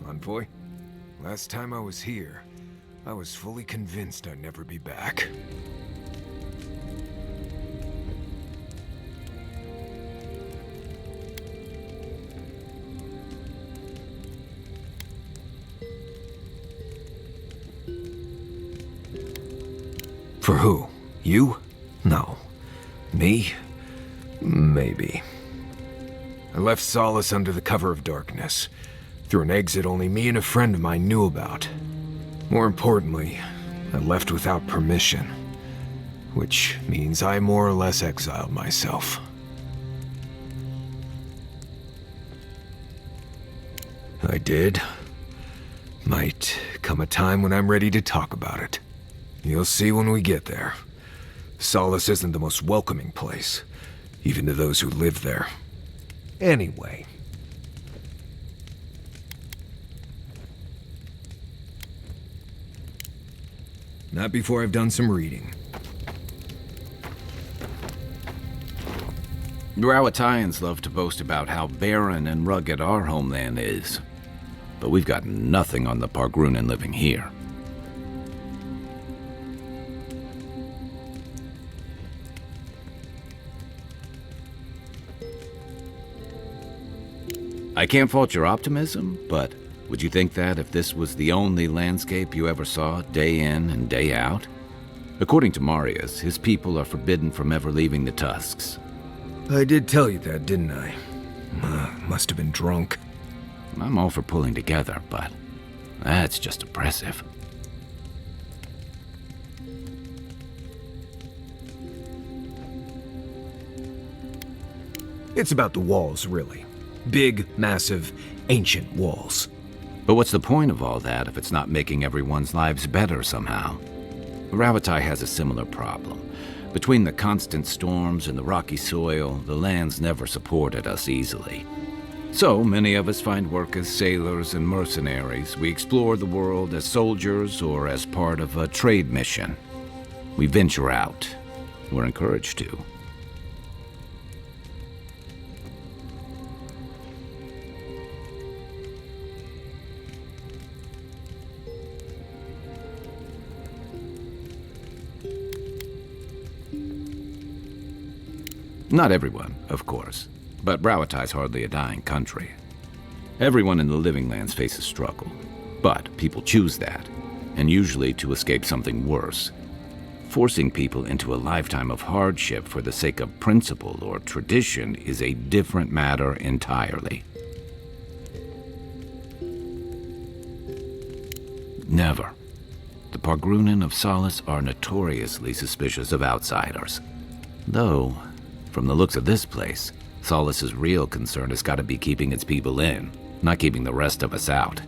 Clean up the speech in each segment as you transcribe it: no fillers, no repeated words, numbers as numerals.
Envoy. Last time I was here, I was fully convinced I'd never be back. For who? You? No. Me? Maybe. I left Solace under the cover of darkness, through an exit only me and a friend of mine knew about. More importantly, I left without permission, which means I more or less exiled myself. I did. Might come a time when I'm ready to talk about it. You'll see when we get there. Solace isn't the most welcoming place, even to those who live there. Anyway. Not before I've done some reading. Rawatayans love to boast about how barren and rugged our homeland is. But we've got nothing on the Pargrunan living here. I can't fault your optimism, but would you think that if this was the only landscape you ever saw, day in and day out? According to Marius, his people are forbidden from ever leaving the Tusks. I did tell you that, didn't I? Must have been drunk. I'm all for pulling together, but that's just impressive. It's about the walls, really. Big, massive, ancient walls. But what's the point of all that if it's not making everyone's lives better somehow? Ravatai has a similar problem. Between the constant storms and the rocky soil, the land's never supported us easily. So many of us find work as sailors and mercenaries. We explore the world as soldiers or as part of a trade mission. We venture out. We're encouraged to. Not everyone, of course, but Rawatai's hardly a dying country. Everyone in the Living Lands faces struggle, but people choose that, and usually to escape something worse. Forcing people into a lifetime of hardship for the sake of principle or tradition is a different matter entirely. Never. The Pargrunan of Solace are notoriously suspicious of outsiders. Though, from the looks of this place, Solace's real concern has got to be keeping its people in, not keeping the rest of us out.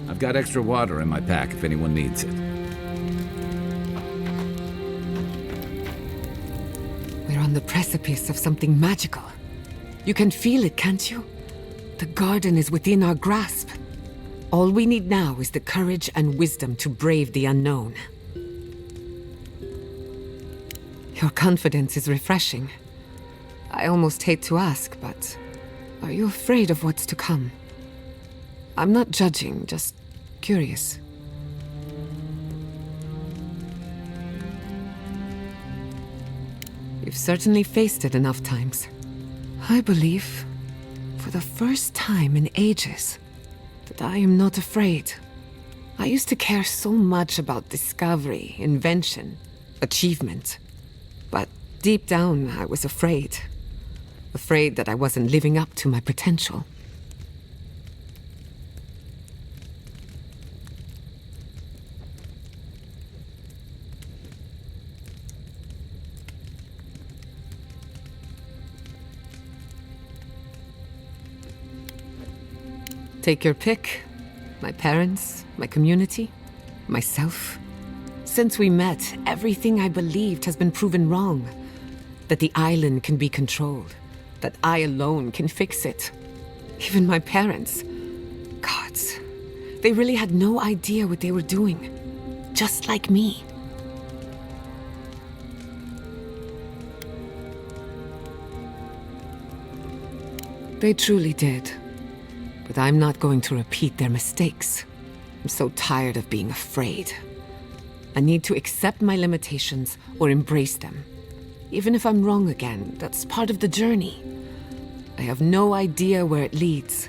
I've got extra water in my pack if anyone needs it. We're on the precipice of something magical. You can feel it, can't you? The garden is within our grasp. All we need now is the courage and wisdom to brave the unknown. Your confidence is refreshing. I almost hate to ask, but are you afraid of what's to come? I'm not judging, just curious. You've certainly faced it enough times. I believe, for the first time in ages, that I am not afraid. I used to care so much about discovery, invention, achievement. But deep down, I was afraid. Afraid that I wasn't living up to my potential. Take your pick. My parents, my community, myself. Since we met, everything I believed has been proven wrong. That the island can be controlled. That I alone can fix it. Even my parents. Gods. They really had no idea what they were doing. Just like me. They truly did. But I'm not going to repeat their mistakes. I'm so tired of being afraid. I need to accept my limitations or embrace them. Even if I'm wrong again, that's part of the journey. I have no idea where it leads.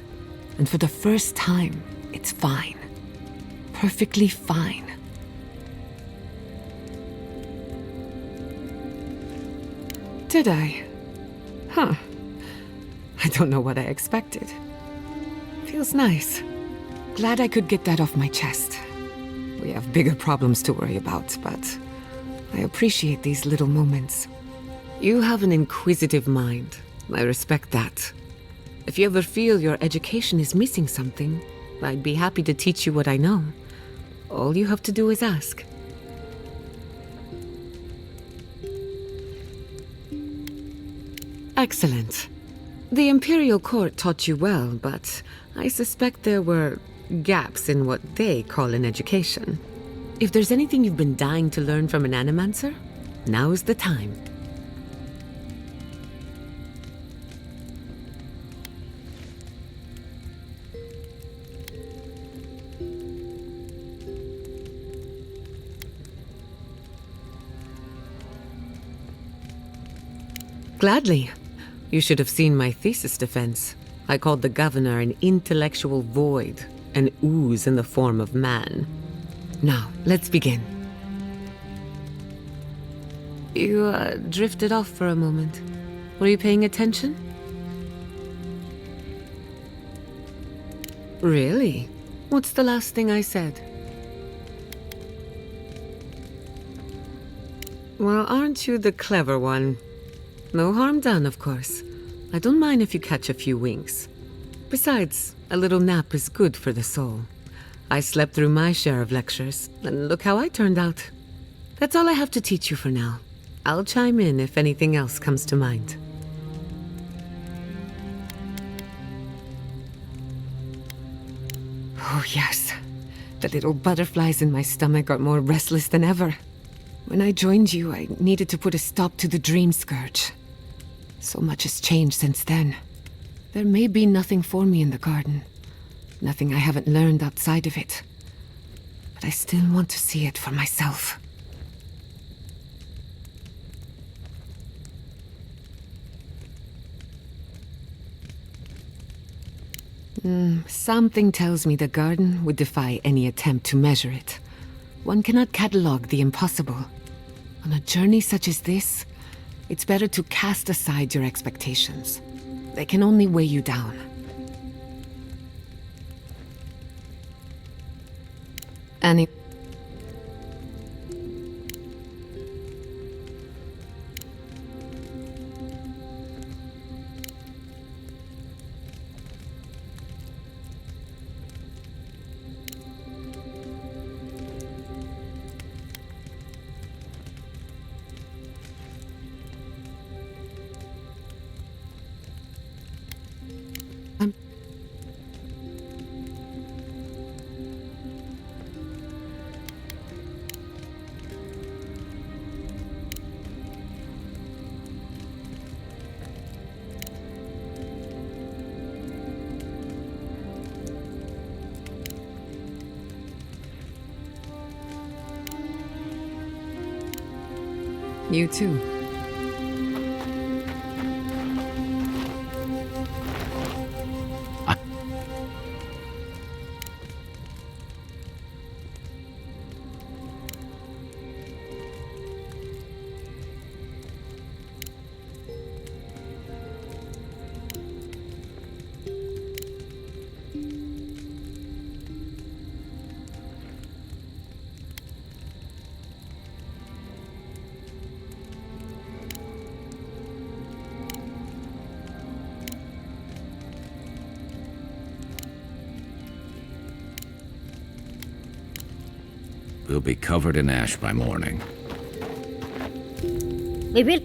And for the first time, it's fine. Perfectly fine. Did I? Huh. I don't know what I expected. Feels nice. Glad I could get that off my chest. We have bigger problems to worry about, but I appreciate these little moments. You have an inquisitive mind. I respect that. If you ever feel your education is missing something, I'd be happy to teach you what I know. All you have to do is ask. Excellent. The Imperial Court taught you well, but I suspect there were gaps in what they call an education. If there's anything you've been dying to learn from an animancer, now's the time. Gladly. You should have seen my thesis defense. I called the governor an intellectual void, an ooze in the form of man. Now, let's begin. You, drifted off for a moment. Were you paying attention? Really? What's the last thing I said? Well, aren't you the clever one? No harm done, of course. I don't mind if you catch a few winks. Besides, a little nap is good for the soul. I slept through my share of lectures, and look how I turned out. That's all I have to teach you for now. I'll chime in if anything else comes to mind. Oh, yes. The little butterflies in my stomach got more restless than ever. When I joined you, I needed to put a stop to the dream scourge. So much has changed since then. There may be nothing for me in the garden. Nothing I haven't learned outside of it. But I still want to see it for myself. Something tells me the garden would defy any attempt to measure it. One cannot catalog the impossible. On a journey such as this, it's better to cast aside your expectations. They can only weigh you down. Any... You too. We'll be covered in ash by morning. We will.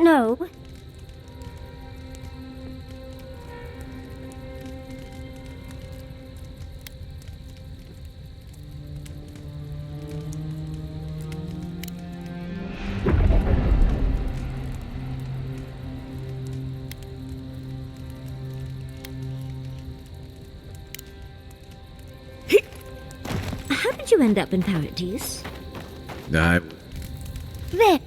No. How did you end up in Paradise? I... There.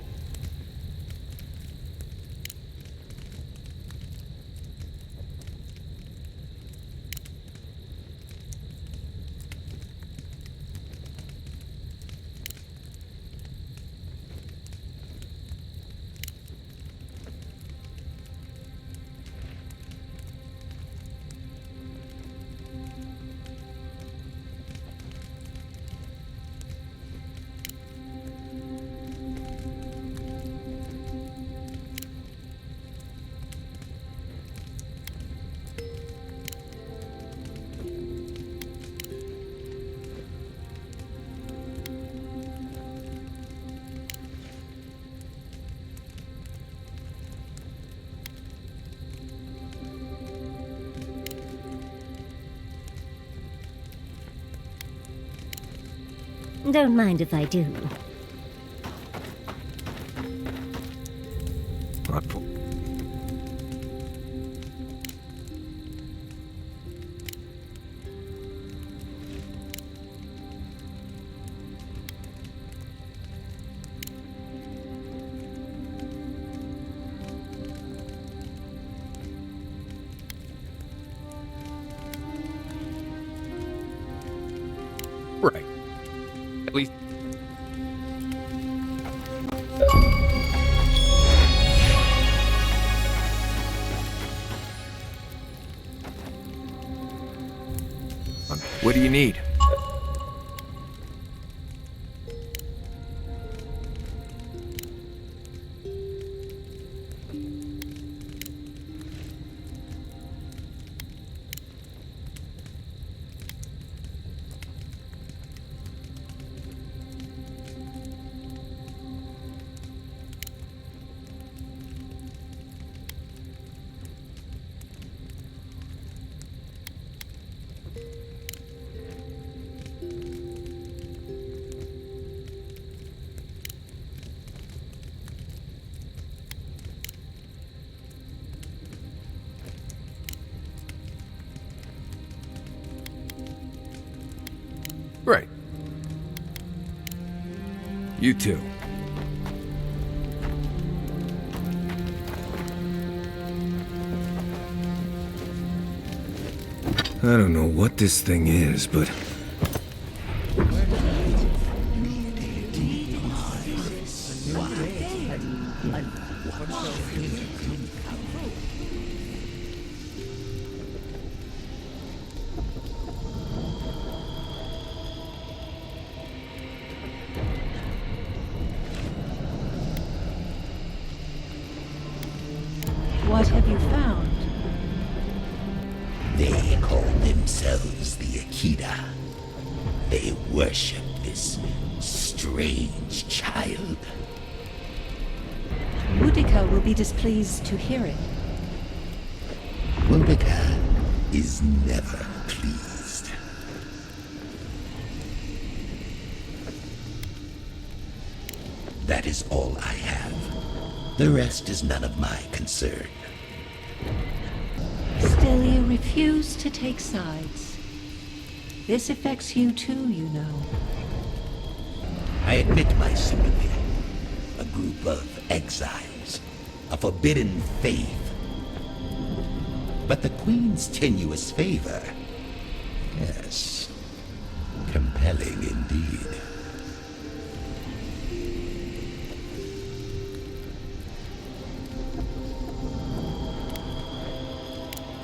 Don't mind if I do. Right. At least... What do you need? Right. You too. I don't know what this thing is, but... What have you found? They call themselves the Akita. They worship this strange child. Boudica will be displeased to hear it. Boudica is never pleased. That is all I have. The rest is none of my concern. Still, you refuse to take sides. This affects you too, you know. I admit my sympathy. A group of exiles. A forbidden faith. But the Queen's tenuous favor... Yes. Compelling indeed.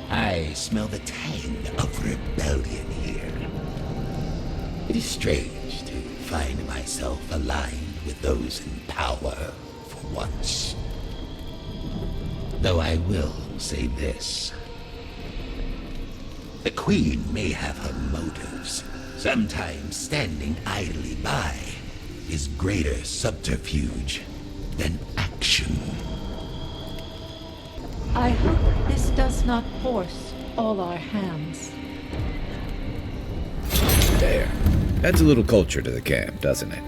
I smell the tang of rebellion here. It is strange to find myself aligned with those in power for once. Though I will say this. The Queen may have her motives. Sometimes standing idly by is greater subterfuge than action. I hope this does not force all our hands. There. Adds a little culture to the camp, doesn't it?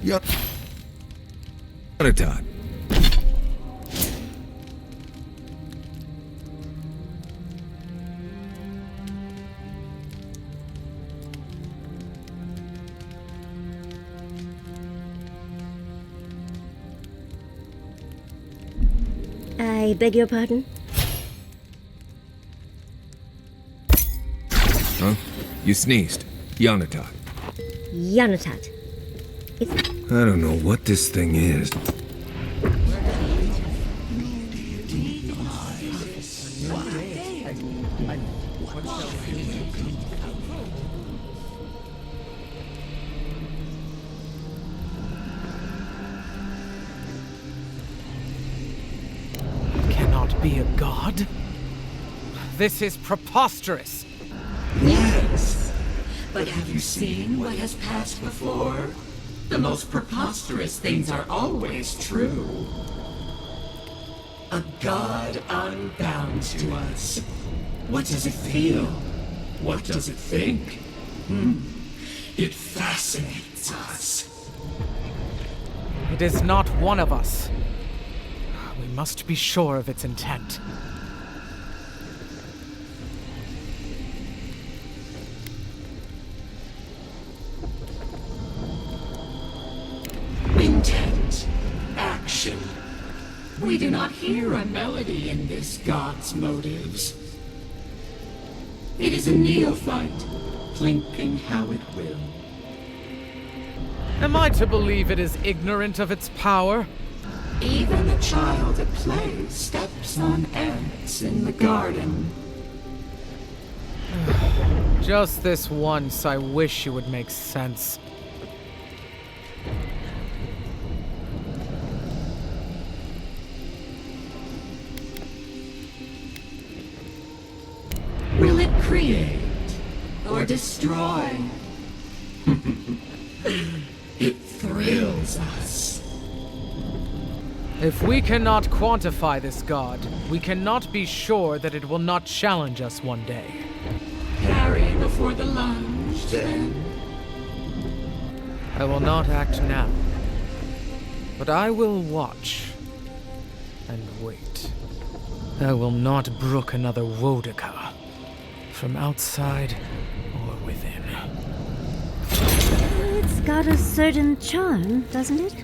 Yup. On a time. I beg your pardon? Huh? You sneezed. Yanatat. Yanatat. I don't know what this thing is. Cannot be a god? This is preposterous. Yes, but have you seen what has passed before? The most preposterous things are always true. A god unbound to us. What does it feel? What does it think? It fascinates us. It is not one of us. We must be sure of its intent. Intent. Action. We do not hear a melody in this god's motives. It is a neophyte, plinking how it will. Am I to believe it is ignorant of its power? Even the child at play steps on ants in the garden. Just this once, I wish you would make sense. Will it create or destroy? It thrills us. If we cannot quantify this god, we cannot be sure that it will not challenge us one day. Carry before the lunge, then. I will not act now, but I will watch and wait. I will not brook another Wodaka, from outside or within. It's got a certain charm, doesn't it?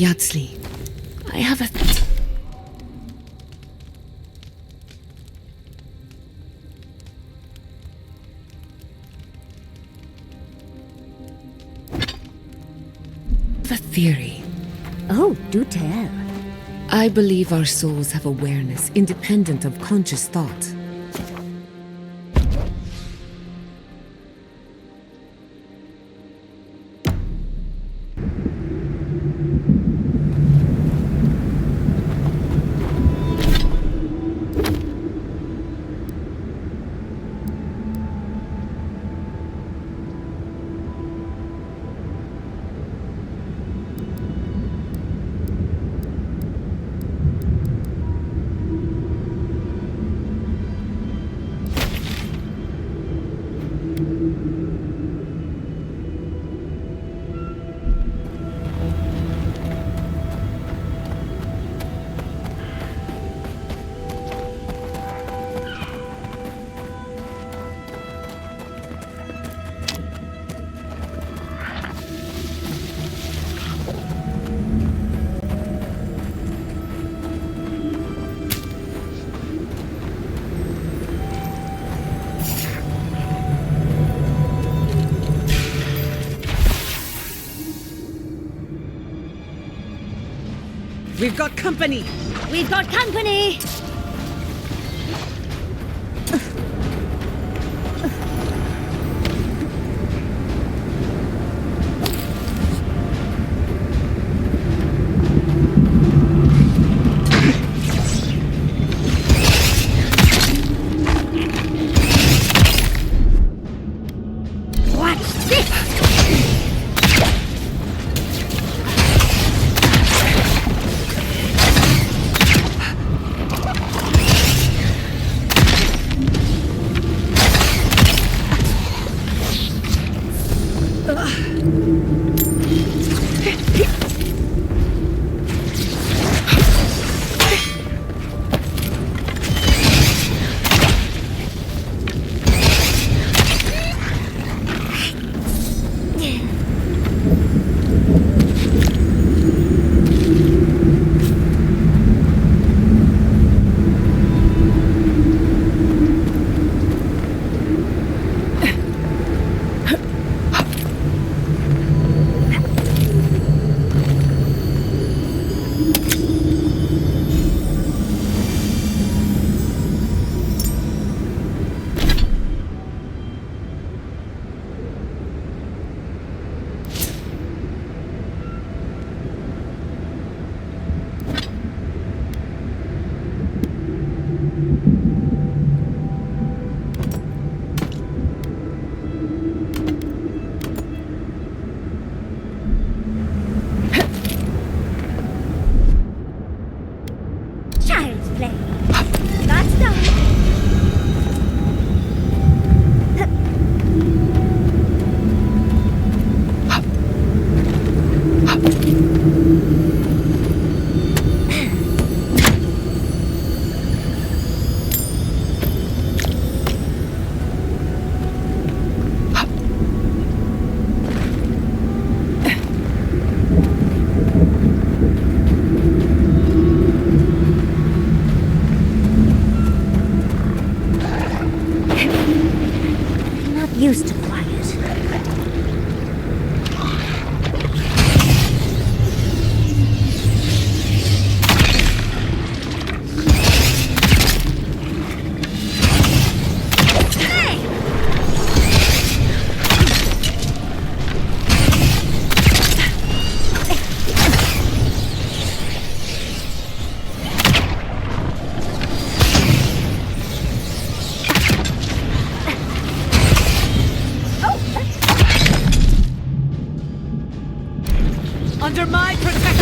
Yatsli, I have a... theory. Oh, do tell. I believe our souls have awareness independent of conscious thought. We've got company! We've got company! Used to quiet. Under my protection!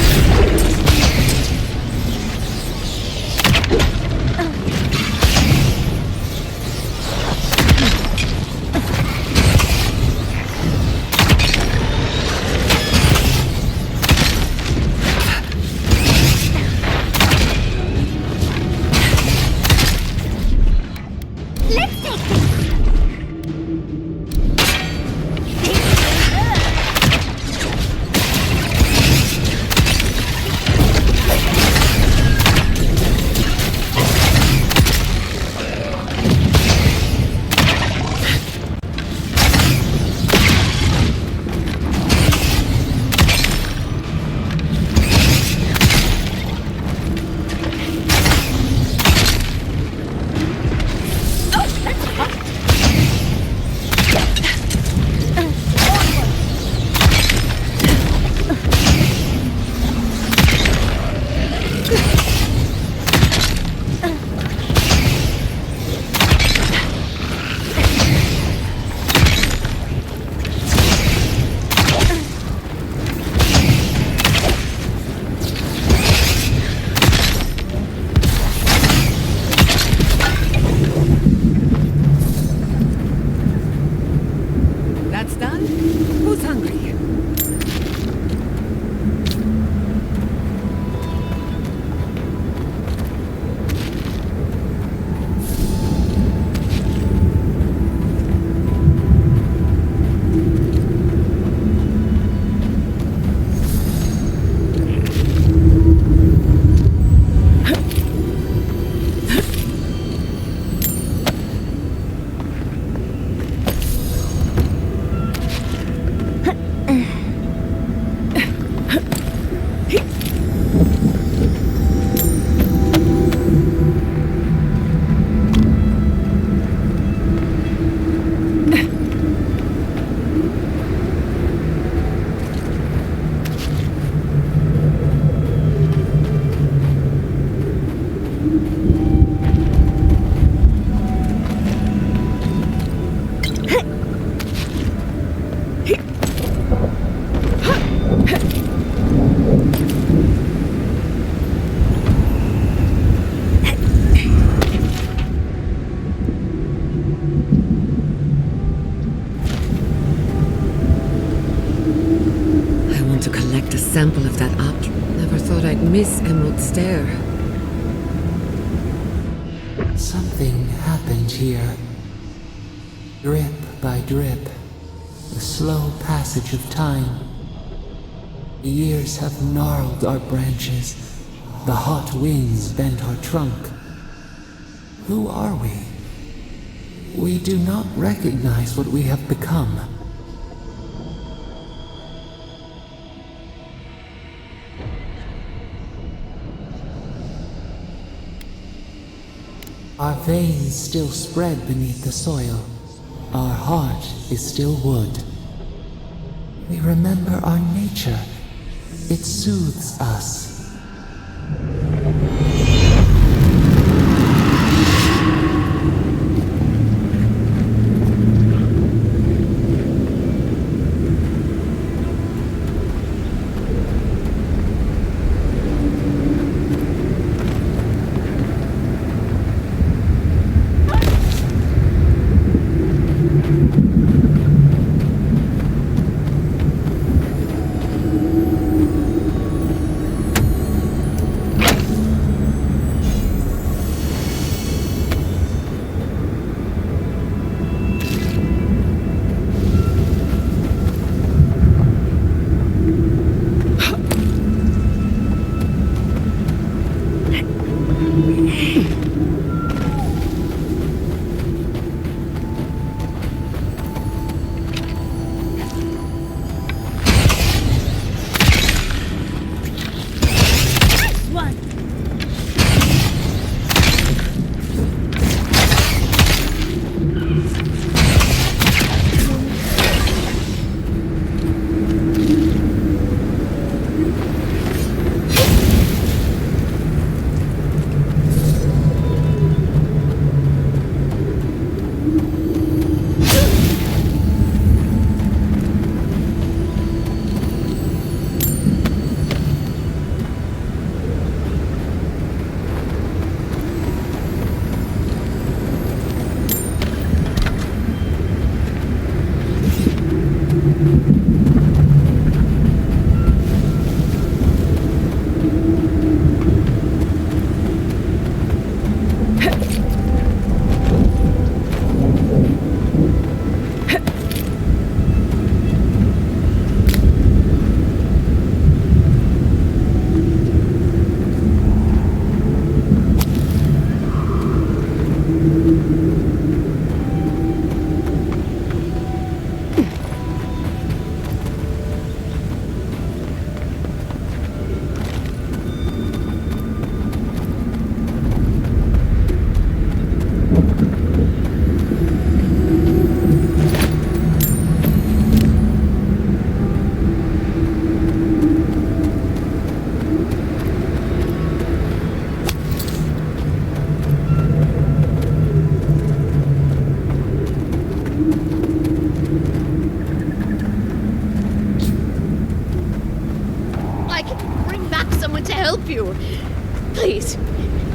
A sample of that object. Never thought I'd miss Emerald Stair. Something happened here. Drip by drip. The slow passage of time. The years have gnarled our branches. The hot winds bent our trunk. Who are we? We do not recognize what we have become. Our veins still spread beneath the soil. Our heart is still wood. We remember our nature. It soothes us.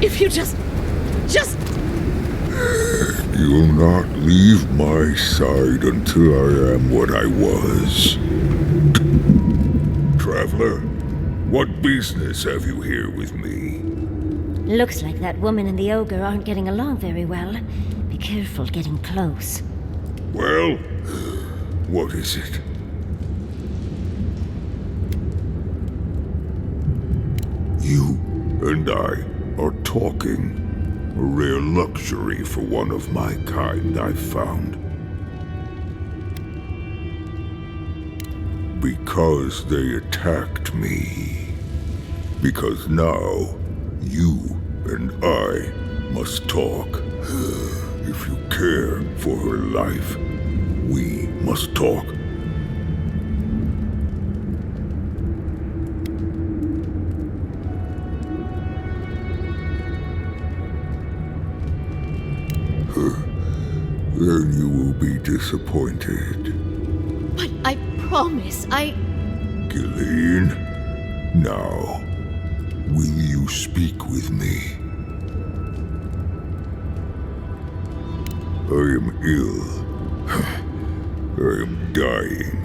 If you just... You'll not leave my side until I am what I was. Traveler, what business have you here with me? Looks like that woman and the ogre aren't getting along very well. Be careful getting close. Well, what is it? You and I are talking. A rare luxury for one of my kind, I've found. Because they attacked me. Because now, you and I must talk. If you care for her life, we must talk. Then you will be disappointed. But I promise, Gillian, now, will you speak with me? I am ill. I am dying.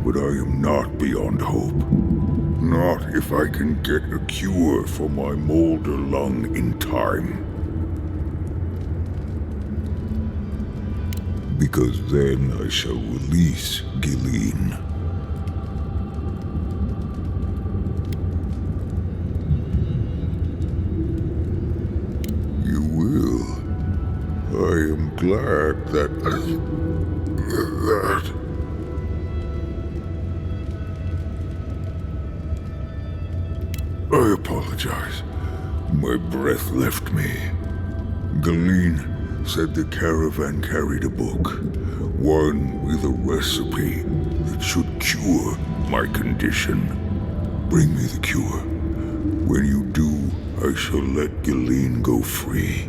but I am not beyond hope. Not if I can get a cure for my molder lung in time. Because then I shall release Gilleen. You will. I am glad that... I apologize. My breath left me. Gilleen said the caravan carried a book. One with a recipe that should cure my condition. Bring me the cure. When you do, I shall let Gilleen go free.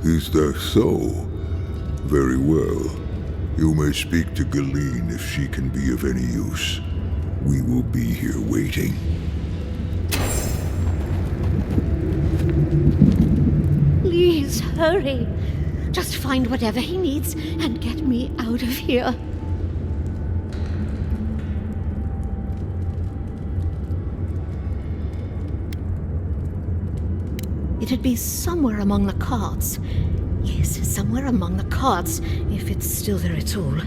Is that so? Very well. You may speak to Gilleen if she can be of any use. We will be here waiting. Please, hurry. Just find whatever he needs and get me out of here. It'd be somewhere among the carts. Yes, somewhere among the carts, if it's still there at all.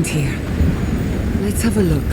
Here. Let's have a look.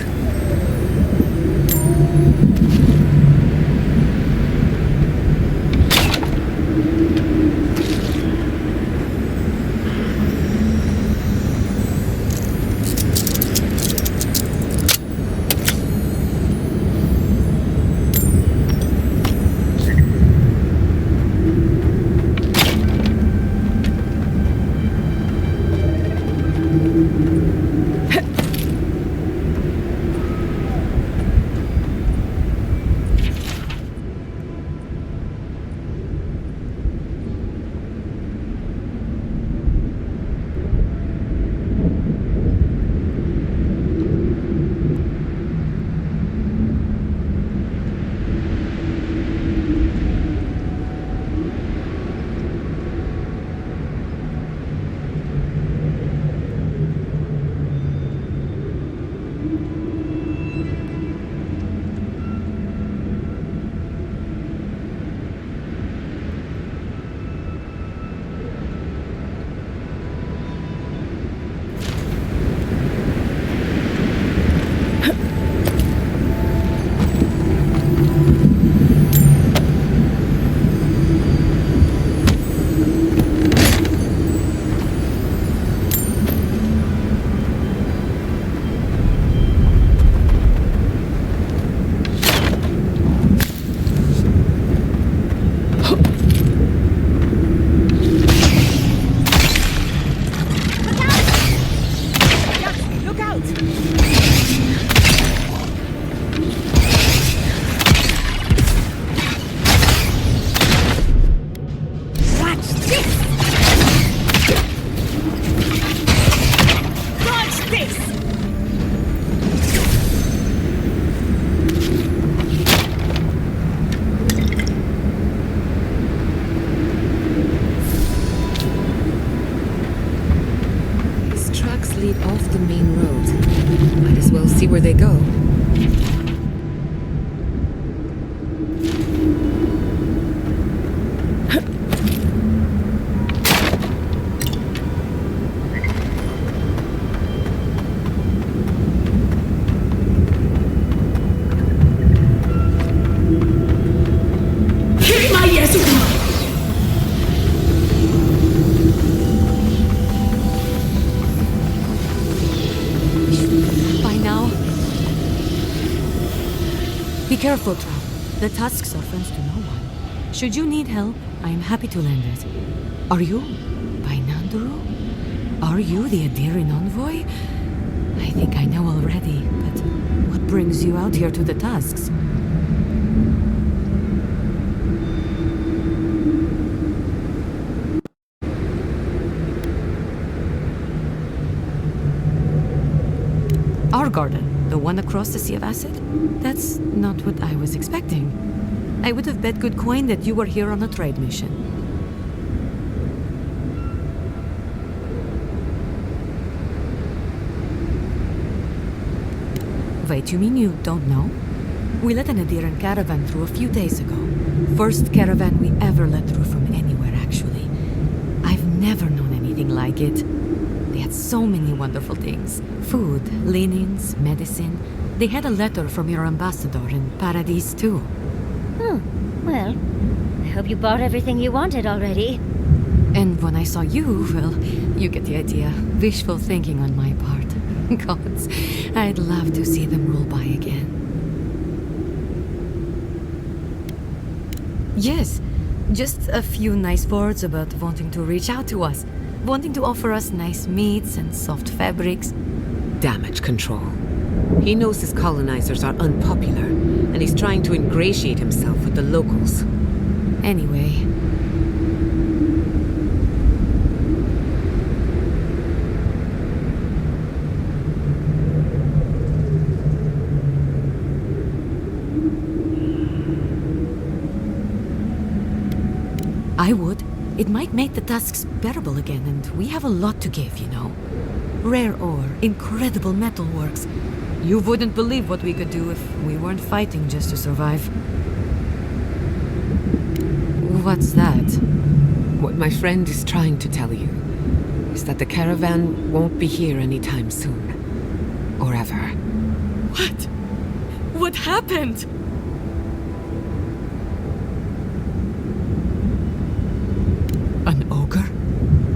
lead off the main road. Might as well see where they go. Be careful, Trav. The tusks are friends to no one. Should you need help, I am happy to lend it. Are you Bainanduru? Are you the Adiran envoy? I think I know already, but what brings you out here to the tusks? Our garden, the one across the Sea of Acid? That's not what I was expecting. I would have bet good coin that you were here on a trade mission. Wait, you mean you don't know? We let an Adiran caravan through a few days ago. First caravan we ever let through from anywhere, actually. I've never known anything like it. They had so many wonderful things. Food, linens, medicine. They had a letter from your ambassador in Paradise, too. Well, I hope you bought everything you wanted already. And when I saw you, well, you get the idea. Wishful thinking on my part. Gods, I'd love to see them roll by again. Yes, just a few nice words about wanting to reach out to us. Wanting to offer us nice meats and soft fabrics. Damage control. He knows his colonizers are unpopular, and he's trying to ingratiate himself with the locals. Anyway. I would. It might make the tasks bearable again, and we have a lot to give, you know. Rare ore, incredible metalworks. You wouldn't believe what we could do if we weren't fighting just to survive. What's that? What my friend is trying to tell you is that the caravan won't be here anytime soon. Or ever. What? What happened? An ogre?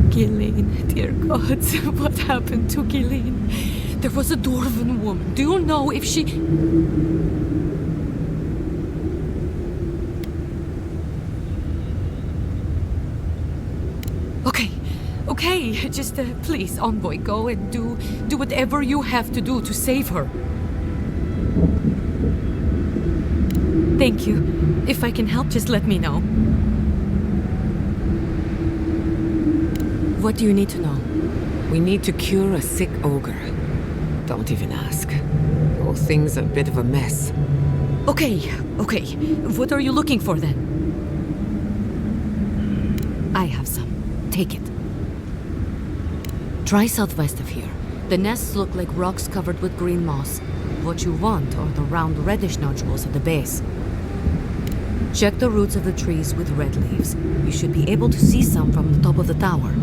Ghislaine, dear gods, what happened to Ghislaine? There was a dwarven woman. Do you know if she... Okay, just please, envoy, go and do whatever you have to do to save her. Thank you. If I can help, just let me know. What do you need to know? We need to cure a sick ogre. Don't even ask. The whole thing's a bit of a mess. Okay. What are you looking for then? I have some. Take it. Try southwest of here. The nests look like rocks covered with green moss. What you want are the round reddish nodules at the base. Check the roots of the trees with red leaves. You should be able to see some from the top of the tower.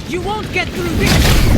You won't get through this!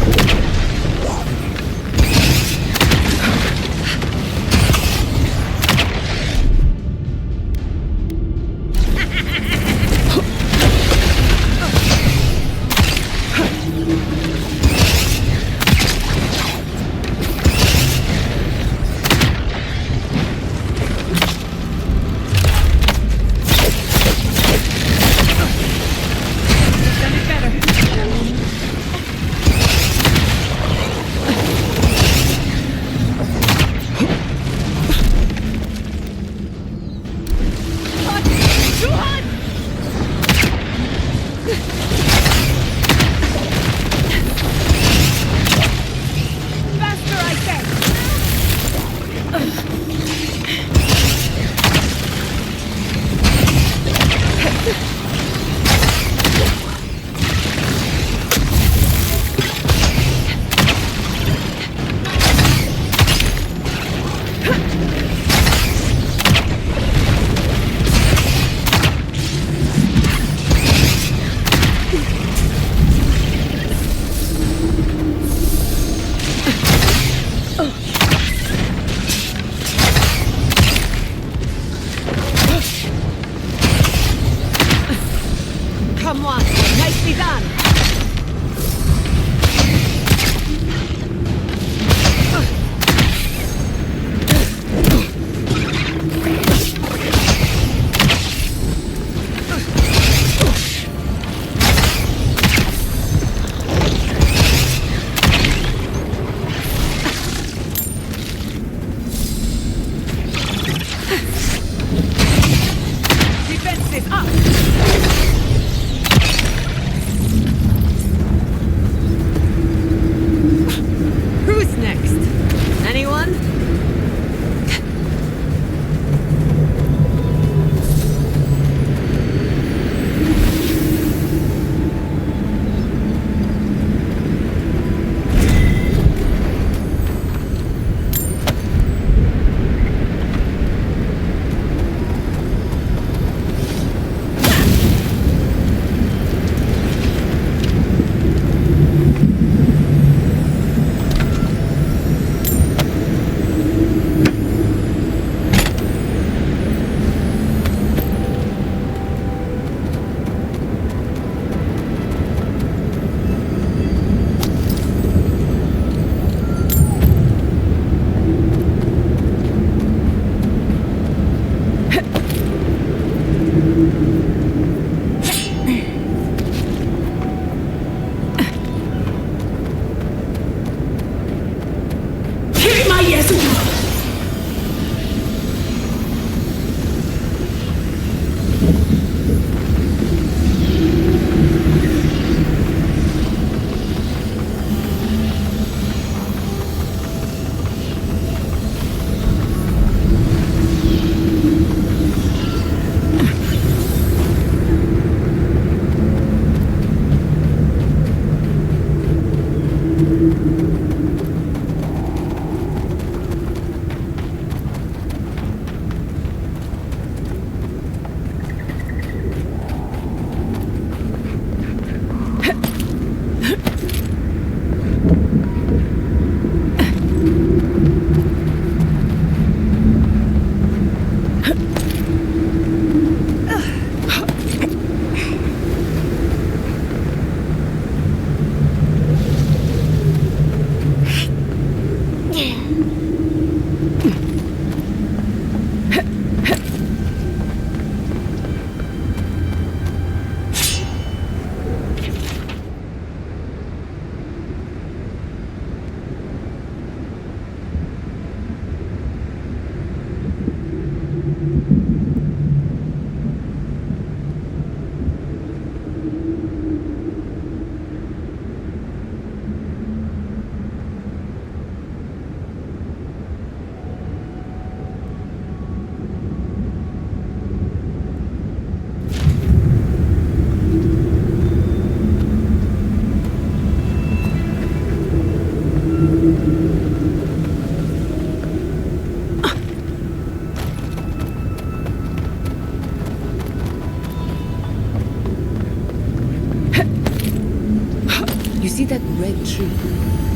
See that red tree?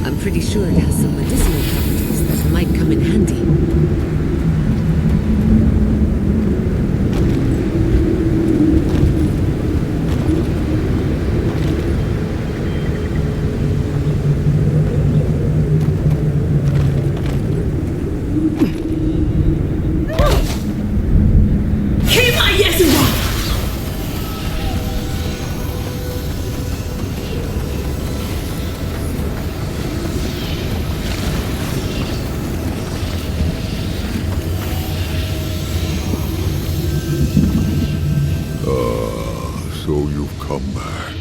I'm pretty sure it has some medicinal properties that might come in handy. So you've come back.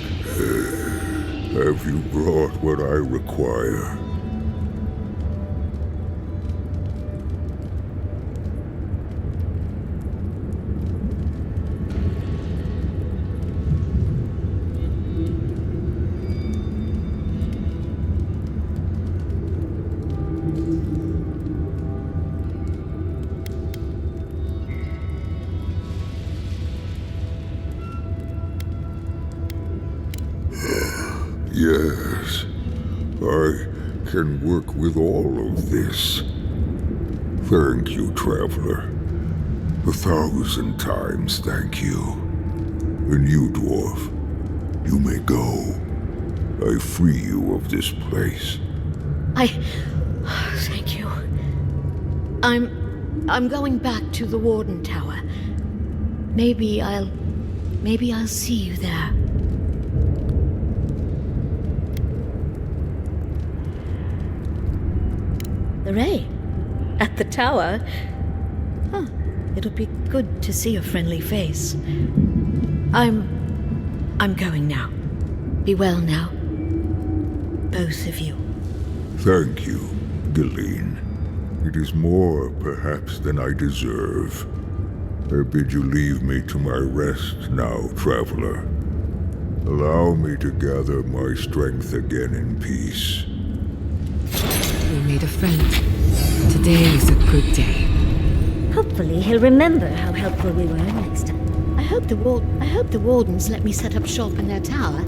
Have you brought what I require? Yes, I can work with all of this. Thank you, Traveler. 1,000 times thank you. And you, Dwarf, you may go. I free you of this place. Thank you. I'm going back to the Warden Tower. Maybe I'll see you there. The Ray? At the tower? Huh. It'll be good to see a friendly face. I'm going now. Be well now. Both of you. Thank you, Galeen. It is more, perhaps, than I deserve. I bid you leave me to my rest now, Traveler. Allow me to gather my strength again in peace. We made a friend. Today is a good day. Hopefully he'll remember how helpful we were next time. I hope the Wardens let me set up shop in their tower.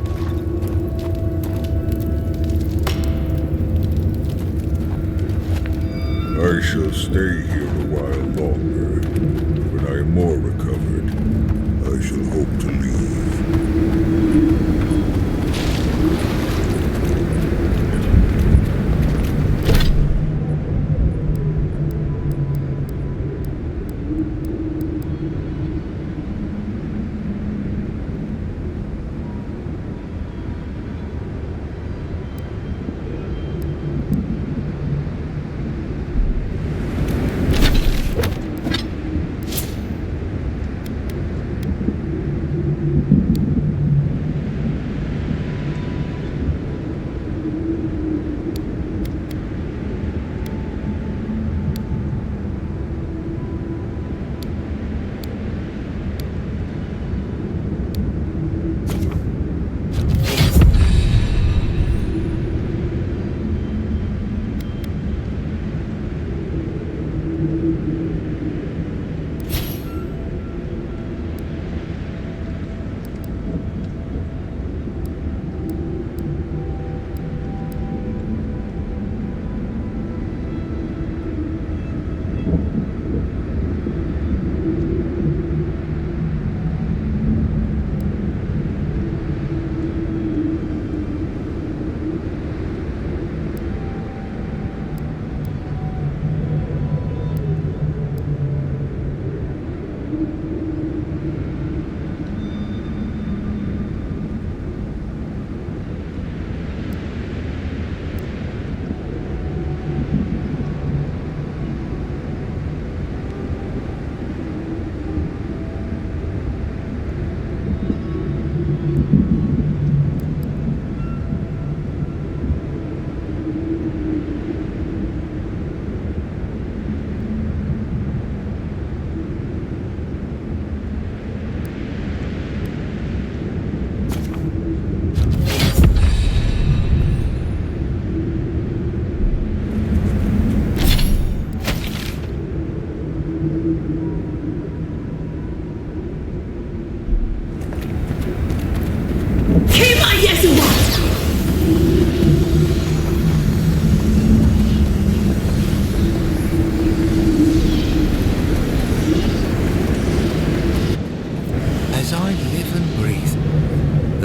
I shall stay here a while longer. When I am more recovered, I shall hope to leave.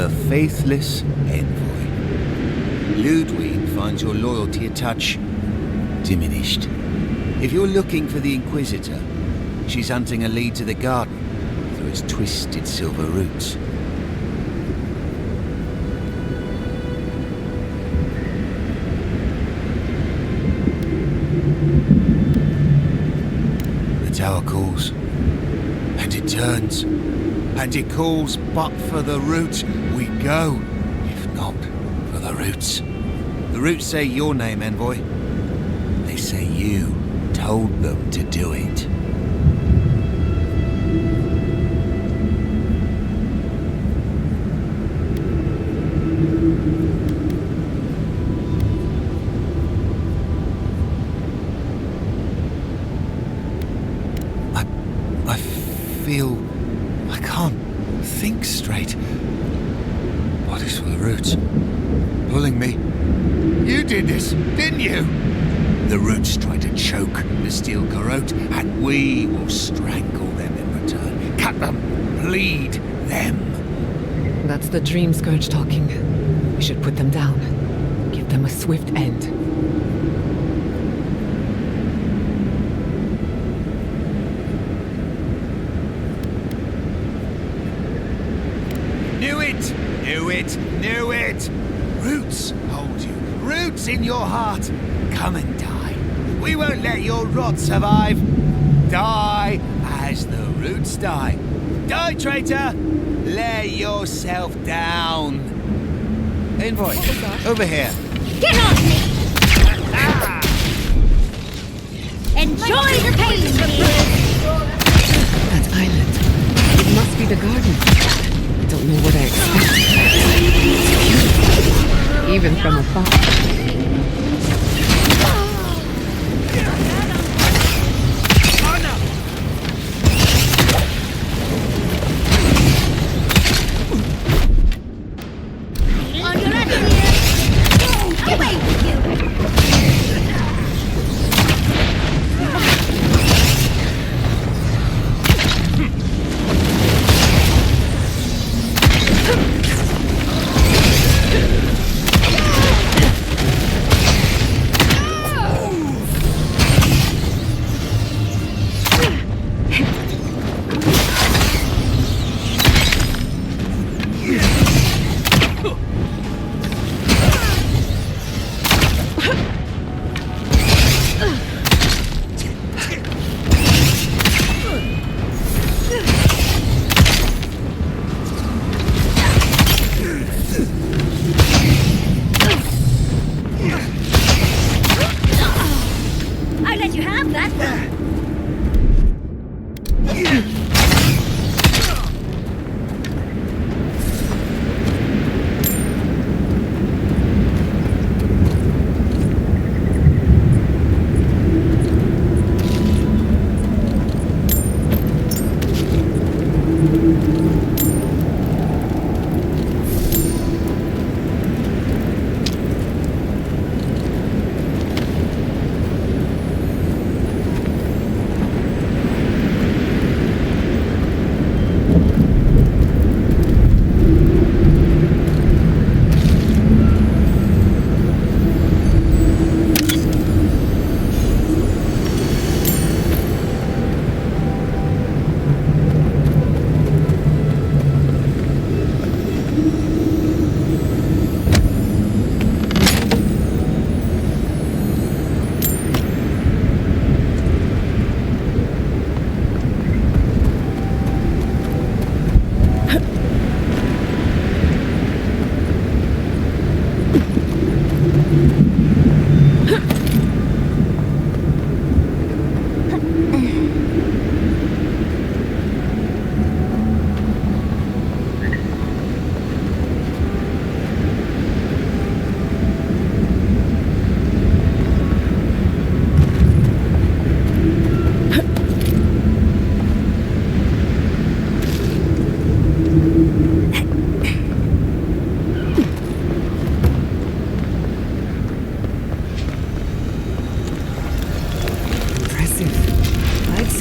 the faithless envoy. Ludwig finds your loyalty a touch diminished. If you're looking for the Inquisitor, she's hunting a lead to the garden through its twisted silver roots. The tower calls, and it turns, and it calls, but for the roots we go, if not for the roots. The roots say your name, envoy. They say you told them to do it. I feel I can't think straight. Body's full of roots. Pulling me. You did this, didn't you? The roots try to choke the steel garrote, and we will strangle them in return. Cut them, bleed them. That's the Dream Scourge talking. We should put them down. Give them a swift end. Knew it! Knew it! Knew it! Roots hold you. Roots in your heart. Come and die. We won't let your rot survive. Die as the roots die. Die, traitor! Lay yourself down. Envoy, over here. Get off me! Enjoy the pain, dear! That island. It must be the garden. I don't know what I expected. Even from afar.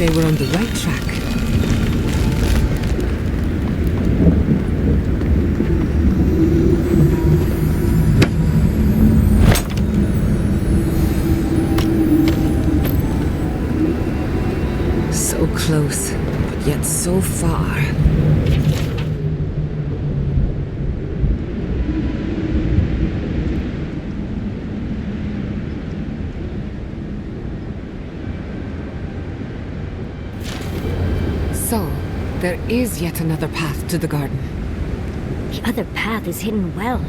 say we're on the right track. so far. So, there is yet another path to the garden. The other path is hidden well.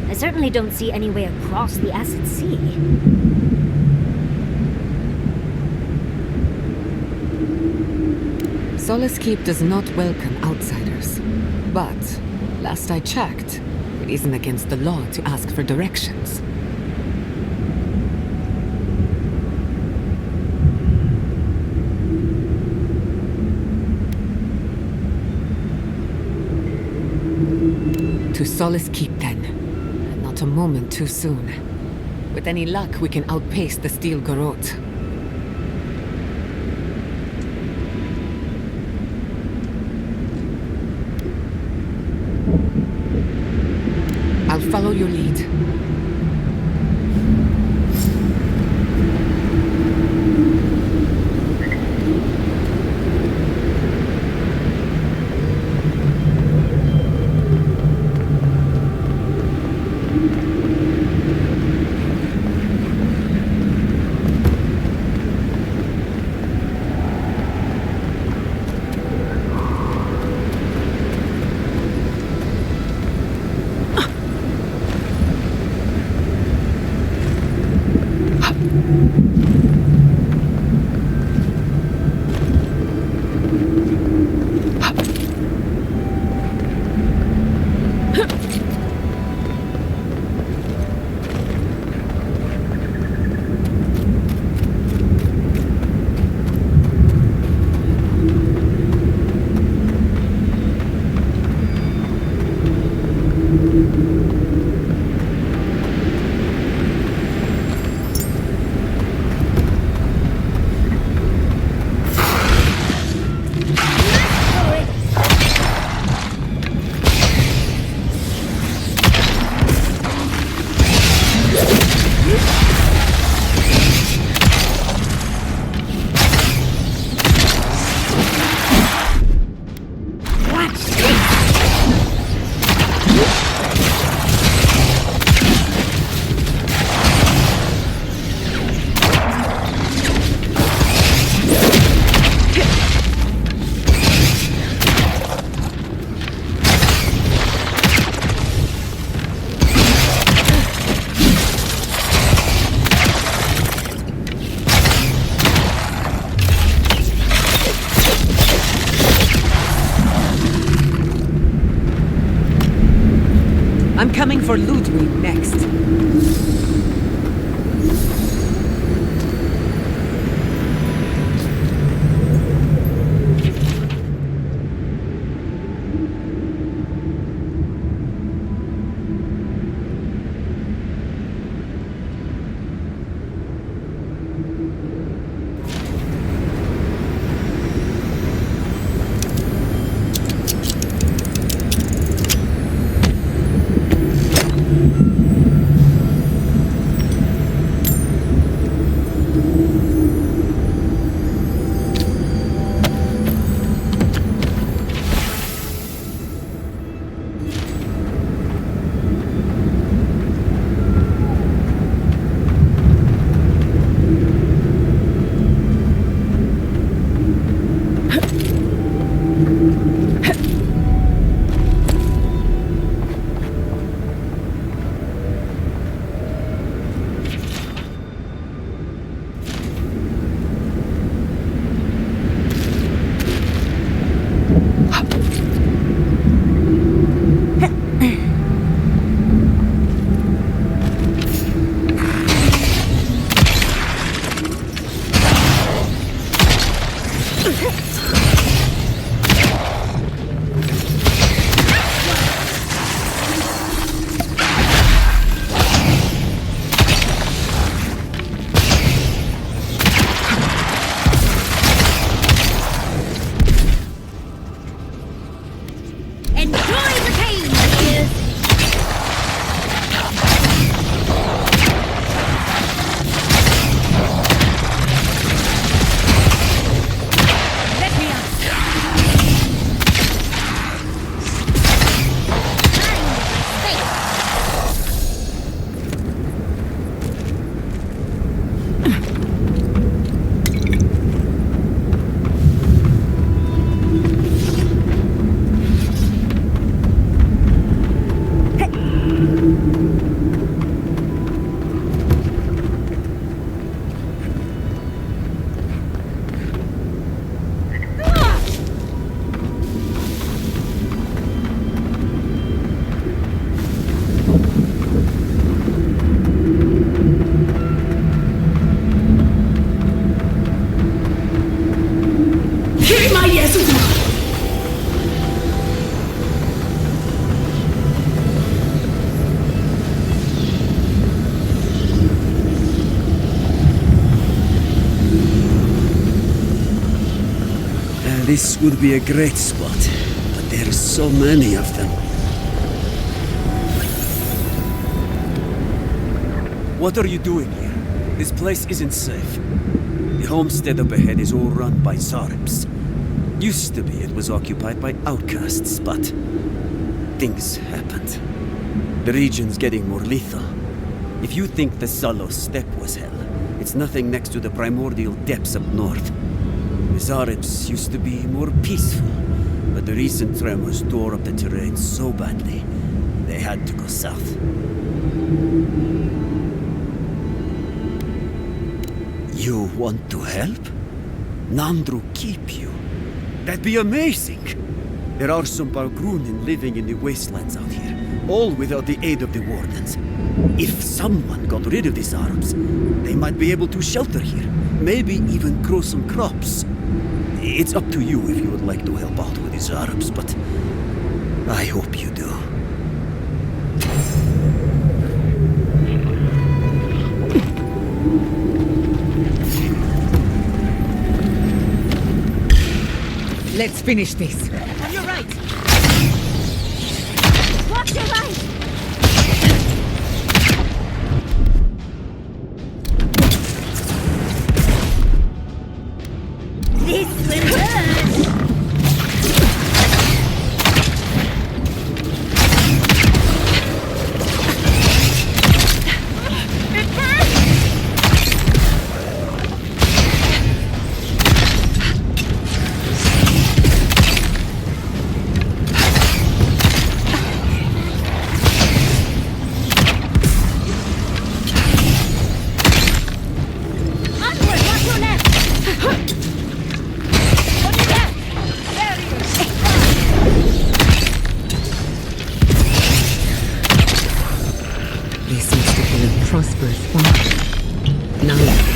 I certainly don't see any way across the acid sea. Solace Keep does not welcome outsiders. But, last I checked, it isn't against the law to ask for directions. To Solace Keep, then. And not a moment too soon. With any luck, we can outpace the Steel Garrote. I'll follow your lead. I'm coming for Ludwig next. This would be a great spot, but there's so many of them. What are you doing here? This place isn't safe. The homestead up ahead is all run by Zarps. Used to be it was occupied by outcasts, but things happened. The region's getting more lethal. If you think the Salo steppe was hell, it's nothing next to the primordial depths up north. The Zarps used to be more peaceful, but the recent tremors tore up the terrain so badly, they had to go south. You want to help? Nandru keep you? That'd be amazing! There are some Balgrunin living in the wastelands out here, all without the aid of the wardens. If someone got rid of the Zarps, they might be able to shelter here, maybe even grow some crops. It's up to you if you would like to help out with the Zarps, but I hope you do. Let's finish this. On your right! Watch your right! This will hurt! Prosperous farm. Now rest.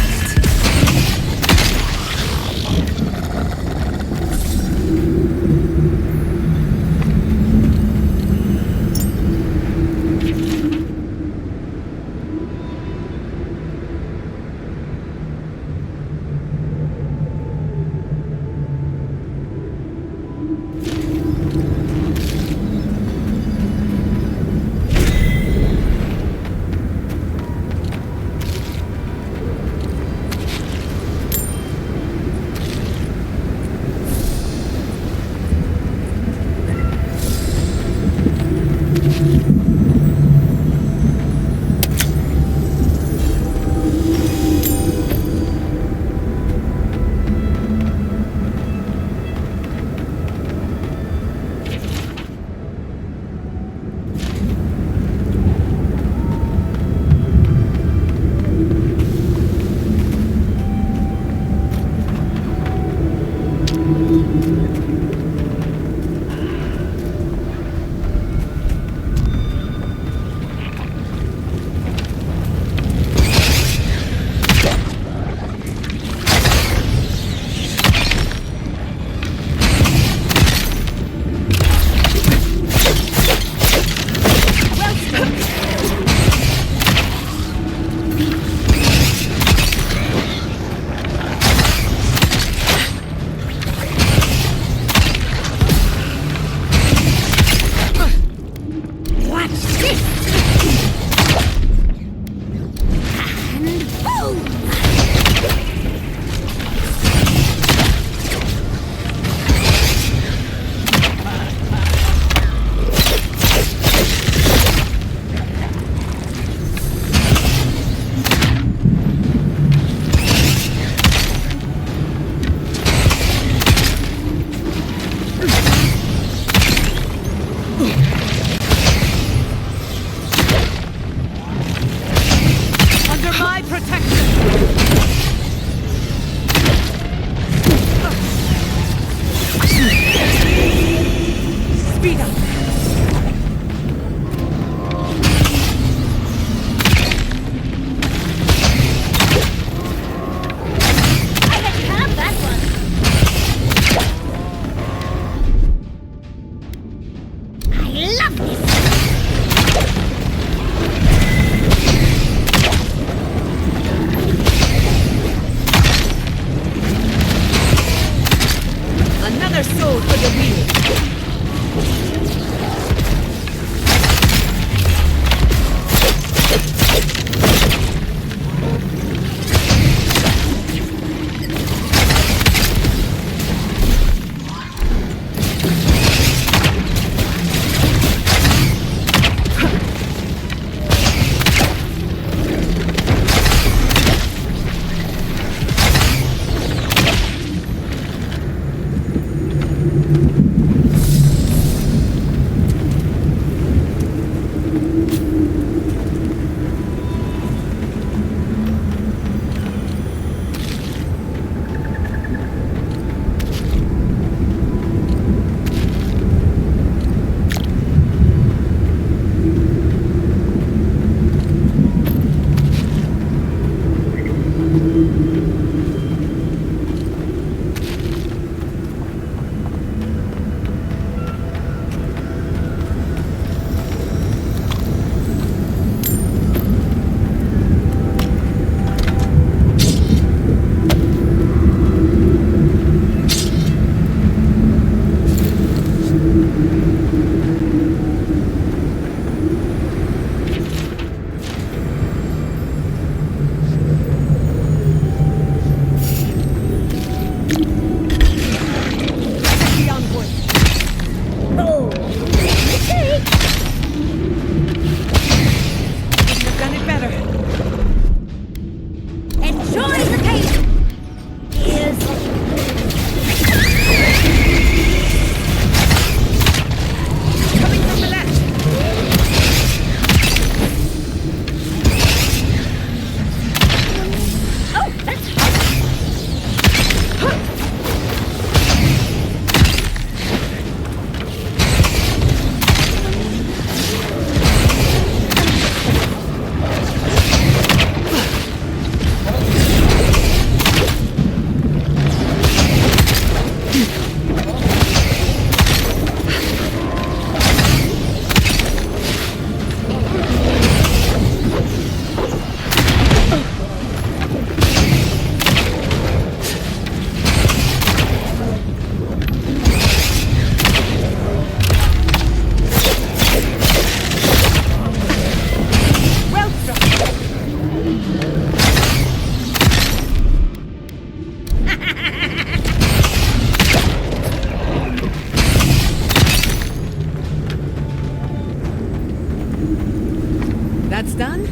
That's done?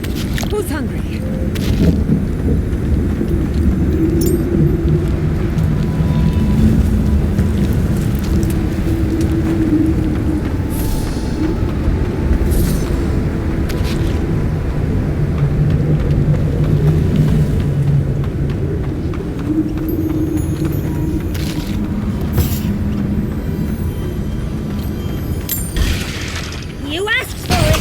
Who's hungry? You asked for it!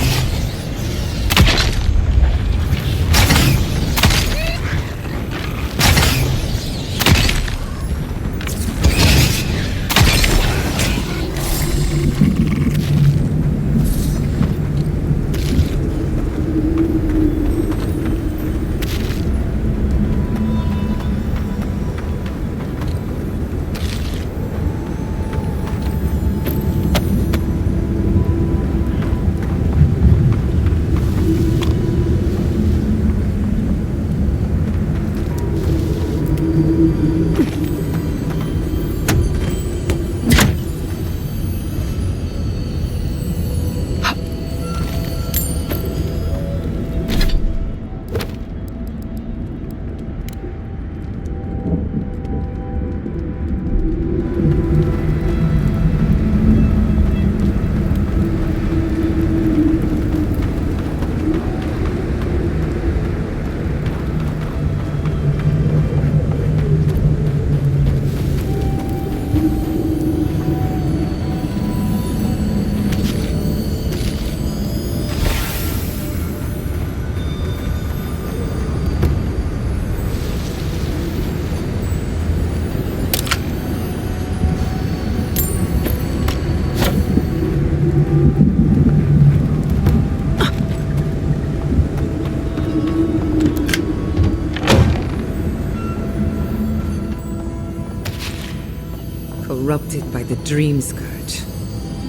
Corrupted by the Dream Scourge.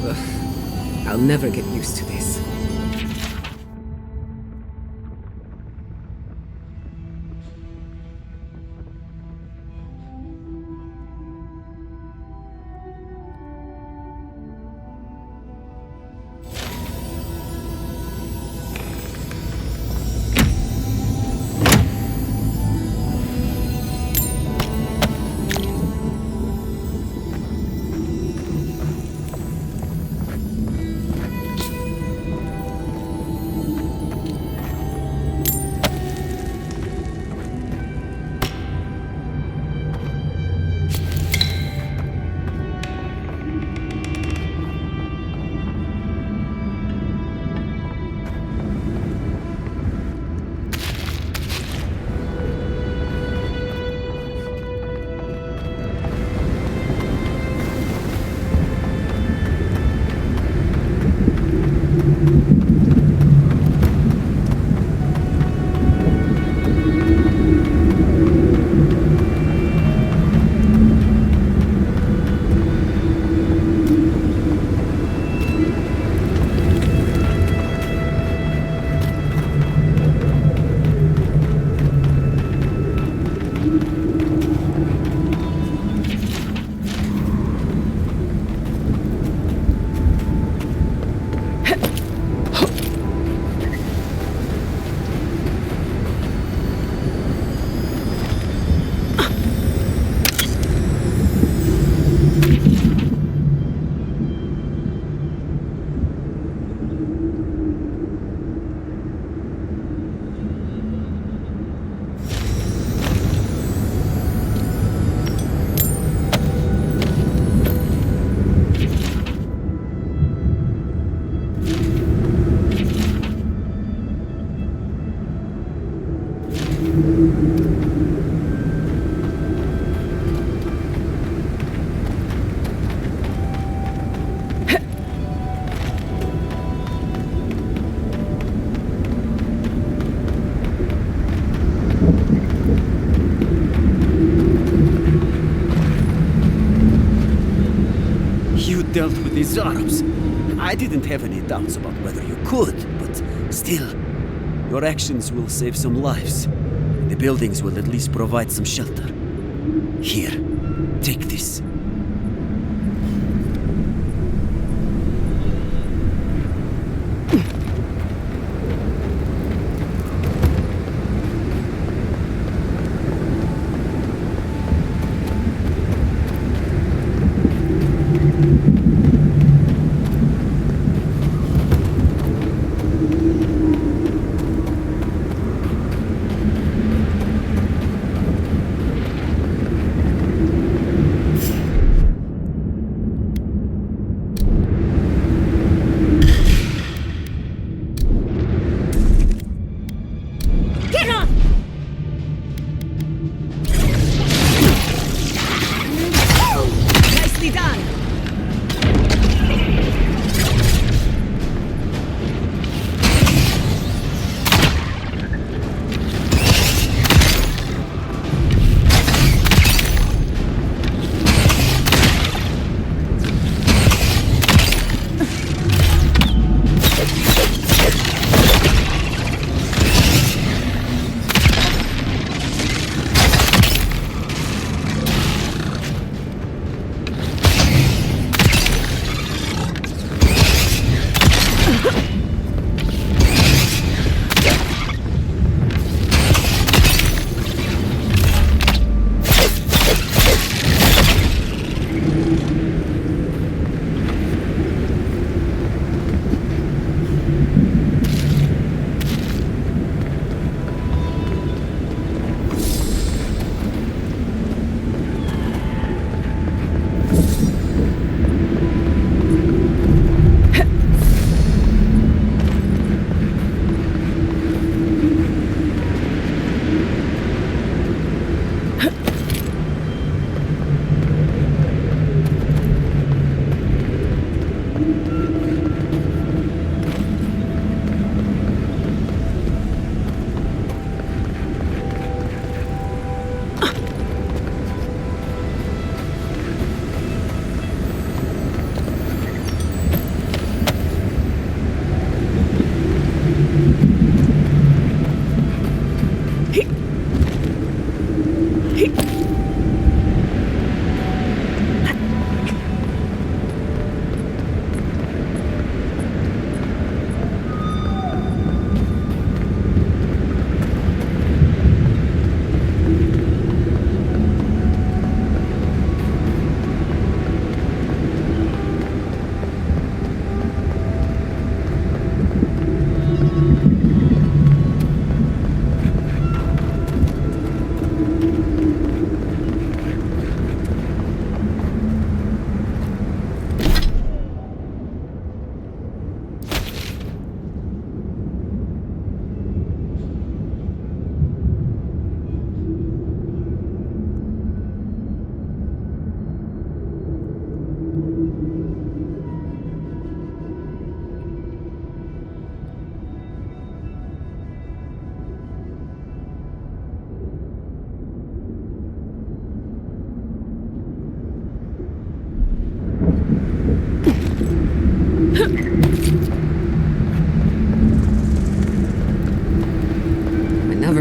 Ugh. I'll never get used to this. Dealt with these Arabs. I didn't have any doubts about whether you could, but still, your actions will save some lives. The buildings will at least provide some shelter. Here, take this.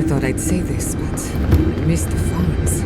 thought I'd say this, but I missed the farms.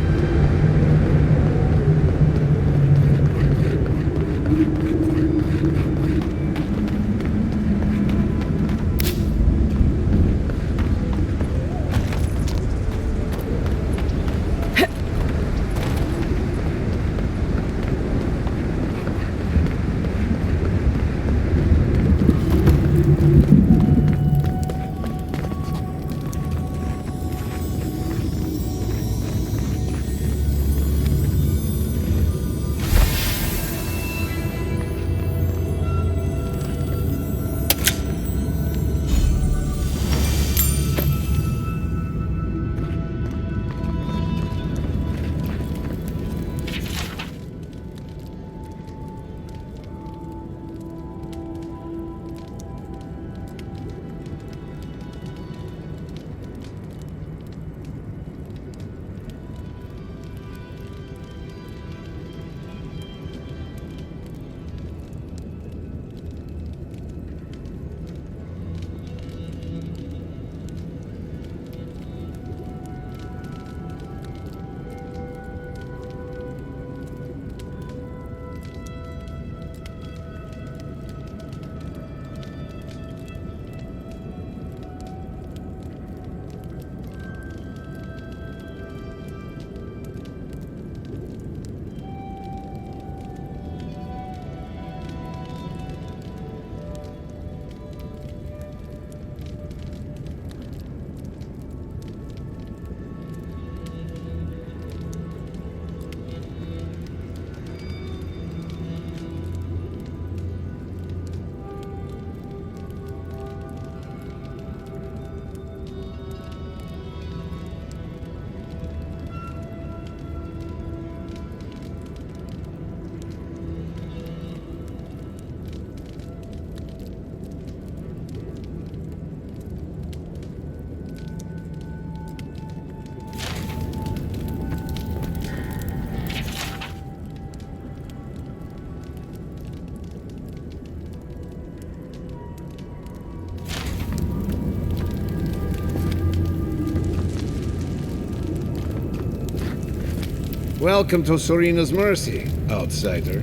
Welcome to Serina's Mercy, outsider.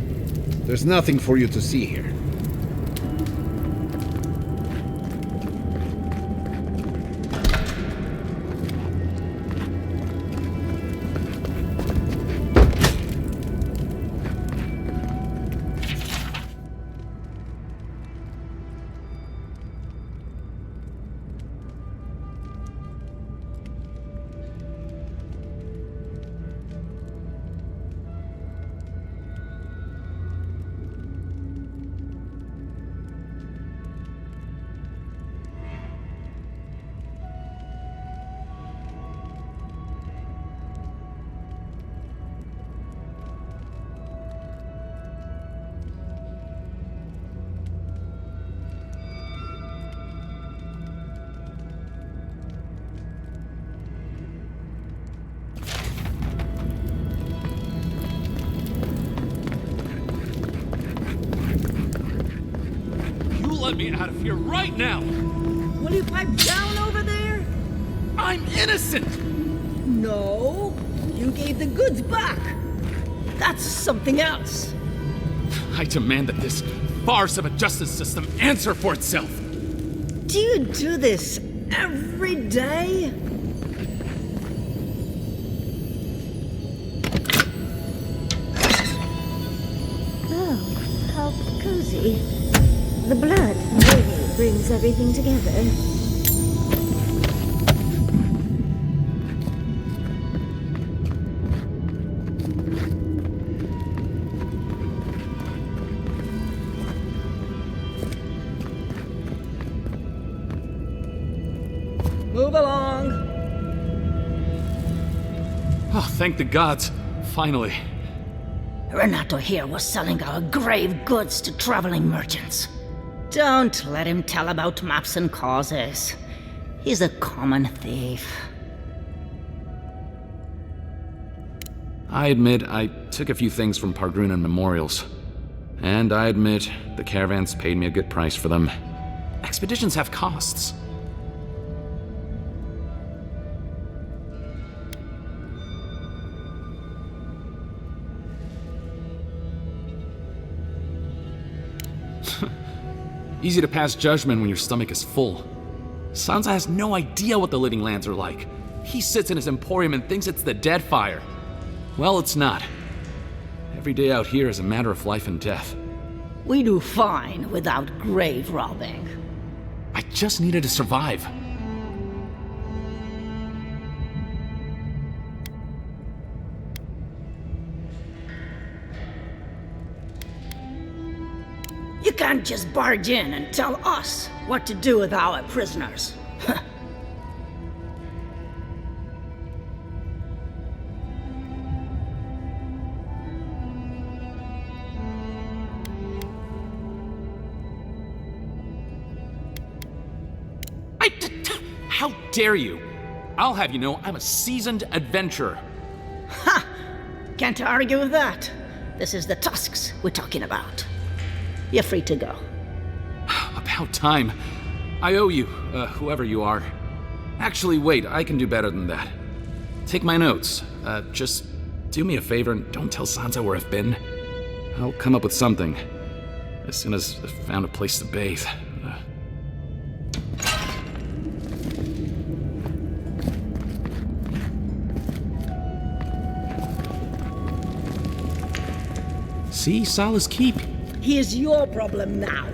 There's nothing for you to see here. Let me out of here right now! Will you pipe down over there? I'm innocent! No, you gave the goods back. That's something else. I demand that this farce of a justice system answer for itself. Do you do this every day? Oh, how cozy. The blood really brings everything together. Move along. Oh, thank the gods. Finally. Renato here was selling our grave goods to traveling merchants. Don't let him tell about maps and causes. He's a common thief. I admit I took a few things from Pardrunan memorials. And I admit the caravans paid me a good price for them. Expeditions have costs. Easy to pass judgment when your stomach is full. Sansa has no idea what the living lands are like. He sits in his emporium and thinks it's the Deadfire. Well, it's not. Every day out here is a matter of life and death. We do fine without grave robbing. I just needed to survive. You can't just barge in and tell us what to do with our prisoners. How dare you? I'll have you know I'm a seasoned adventurer. Ha! Can't argue with that. This is the tusks we're talking about. You're free to go. About time. I owe you, whoever you are. Actually, wait, I can do better than that. Take my notes. Just do me a favor and don't tell Sansa where I've been. I'll come up with something. As soon as I've found a place to bathe. See, Sala's keep. He is your problem now.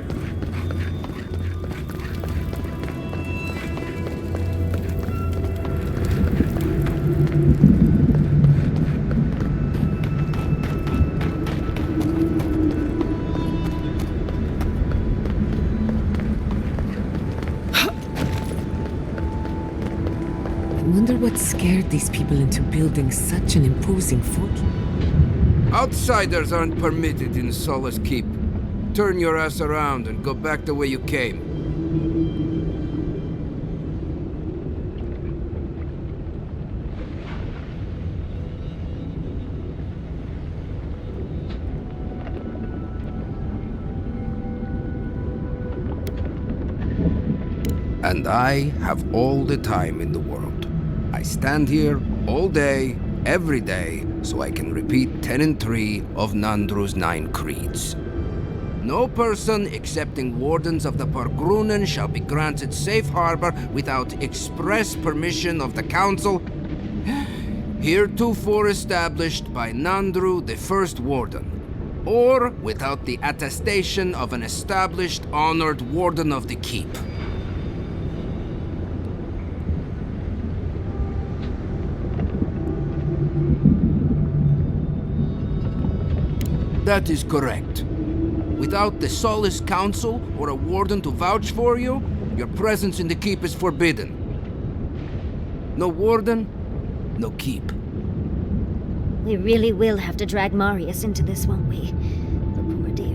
I wonder what scared these people into building such an imposing fort. Outsiders aren't permitted in Solace Keep. Turn your ass around and go back the way you came. And I have all the time in the world. I stand here all day, every day, so I can repeat 10 and 3 of Nandru's 9 creeds. No person excepting wardens of the Pargrunen shall be granted safe harbor without express permission of the council, heretofore established by Nandru, the first warden, or without the attestation of an established, honored warden of the keep. That is correct. Without the Solace Council or a warden to vouch for you, your presence in the keep is forbidden. No warden, no keep. We really will have to drag Marius into this, won't we? The poor dear.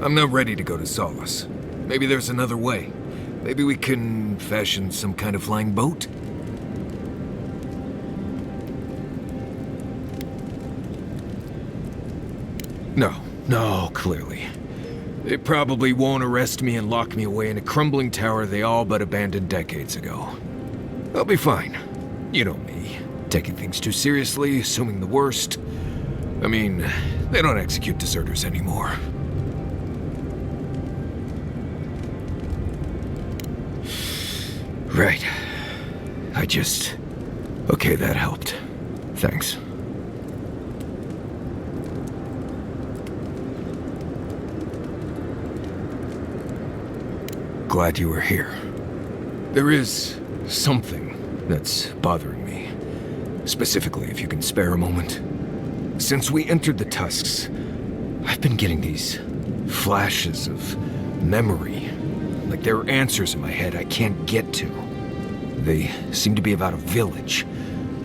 I'm not ready to go to Solace. Maybe there's another way. Maybe we can fashion some kind of flying boat? No, clearly. They probably won't arrest me and lock me away in a crumbling tower they all but abandoned decades ago. I'll be fine. You know me. Taking things too seriously, assuming the worst. I mean, they don't execute deserters anymore. Right. Okay, that helped. Thanks. Glad you were here. There is something that's bothering me. Specifically, if you can spare a moment. Since we entered the Tusks, I've been getting these flashes of memory. Like there are answers in my head I can't get to. They seem to be about a village,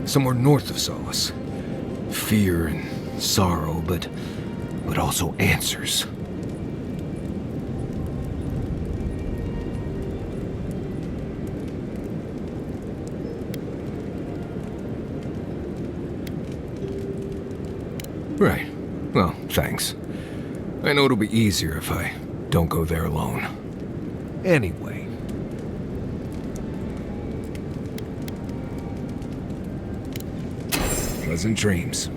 somewhere north of Solace. Fear and sorrow, but also answers. Right. Well, thanks. I know it'll be easier if I don't go there alone. Anyway. Pleasant dreams.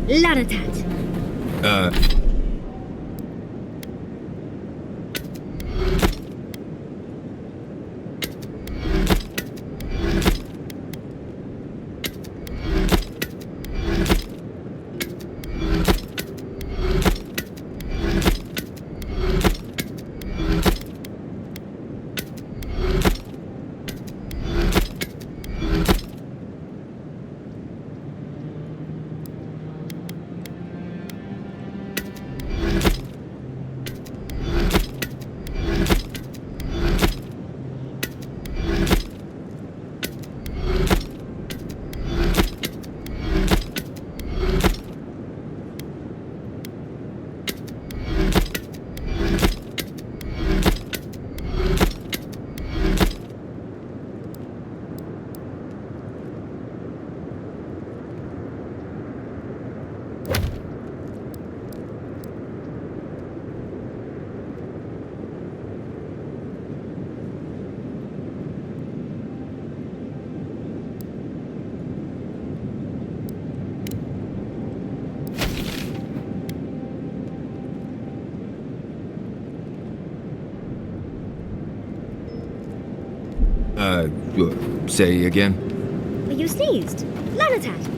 Lanatat. Say again? You sneezed. Lanatat.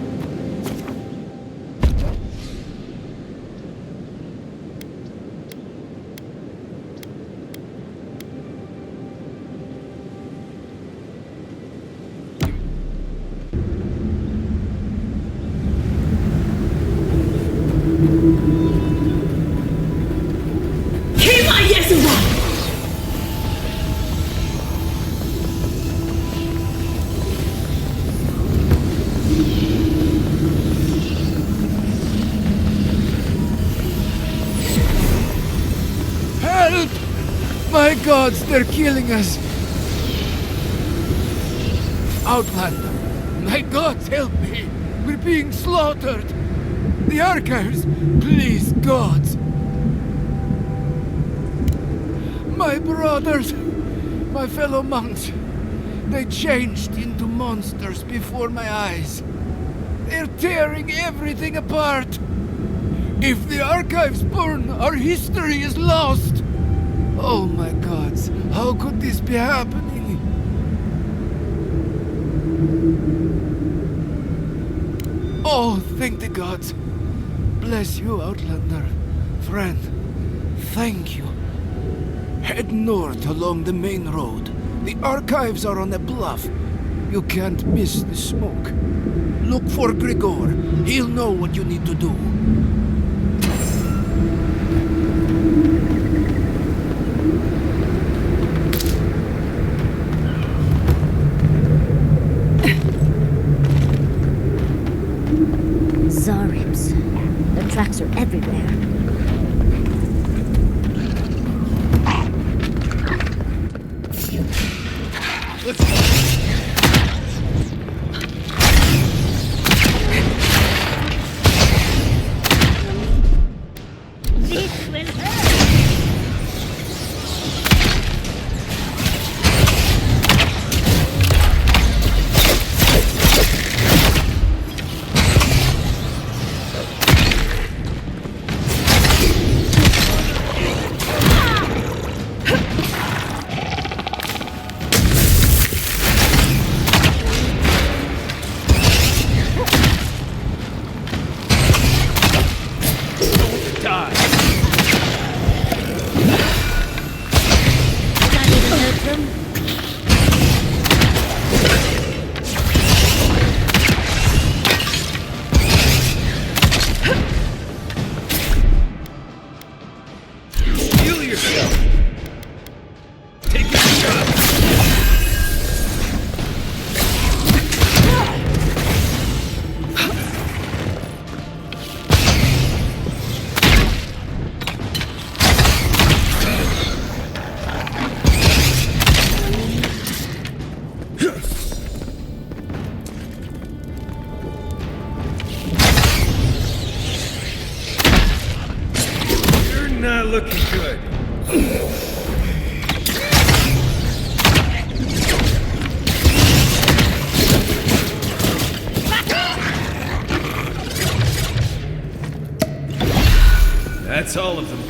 My gods, they're killing us! Outlander! My gods, help me! We're being slaughtered! The archives! Please, gods! My brothers! My fellow monks! They changed into monsters before my eyes! They're tearing everything apart! If the archives burn, our history is lost! Oh my gods, how could this be happening? Oh, thank the gods. Bless you, Outlander. Friend, thank you. Head north along the main road. The archives are on a bluff. You can't miss the smoke. Look for Grigor. He'll know what you need to do. Zaribs. Their tracks are everywhere. Let's go. This will hurt. Not looking good. That's all of them.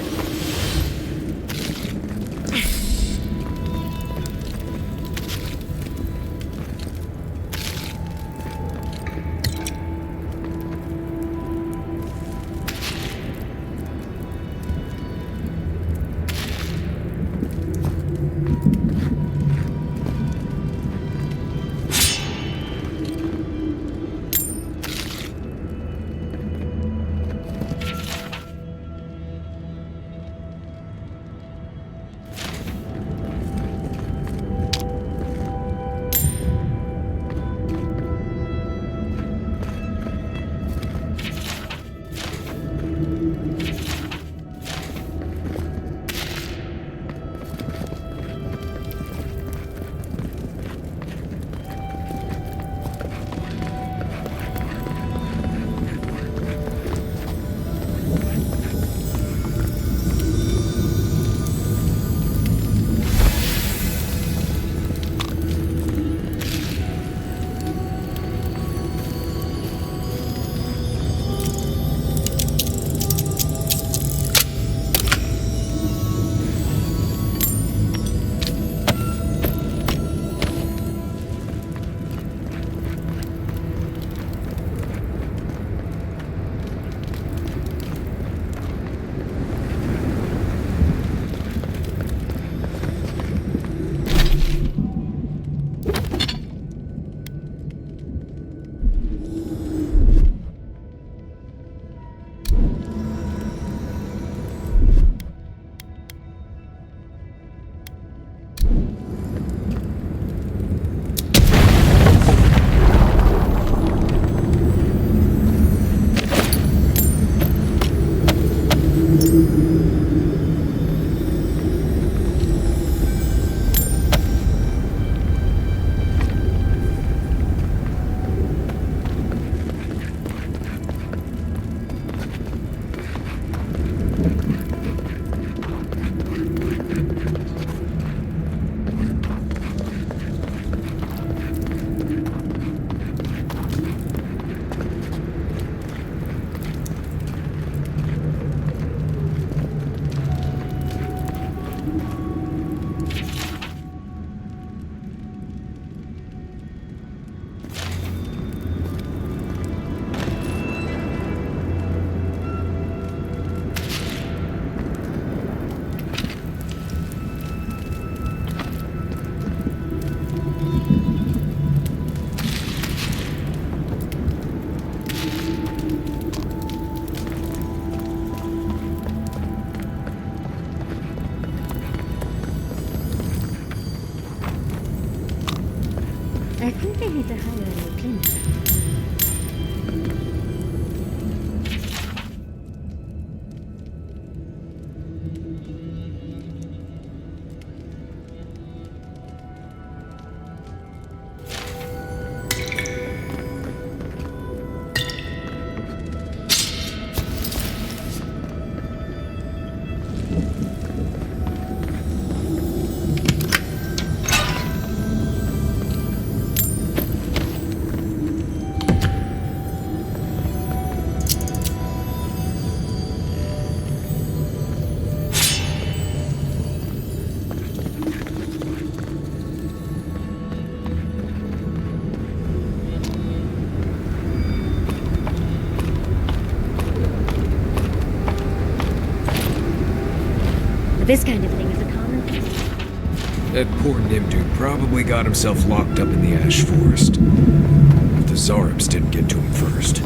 I think they need to hire a new cleaner. This kind of thing is a common thing. That poor Nimdude probably got himself locked up in the ash forest. If the Zarabs didn't get to him first.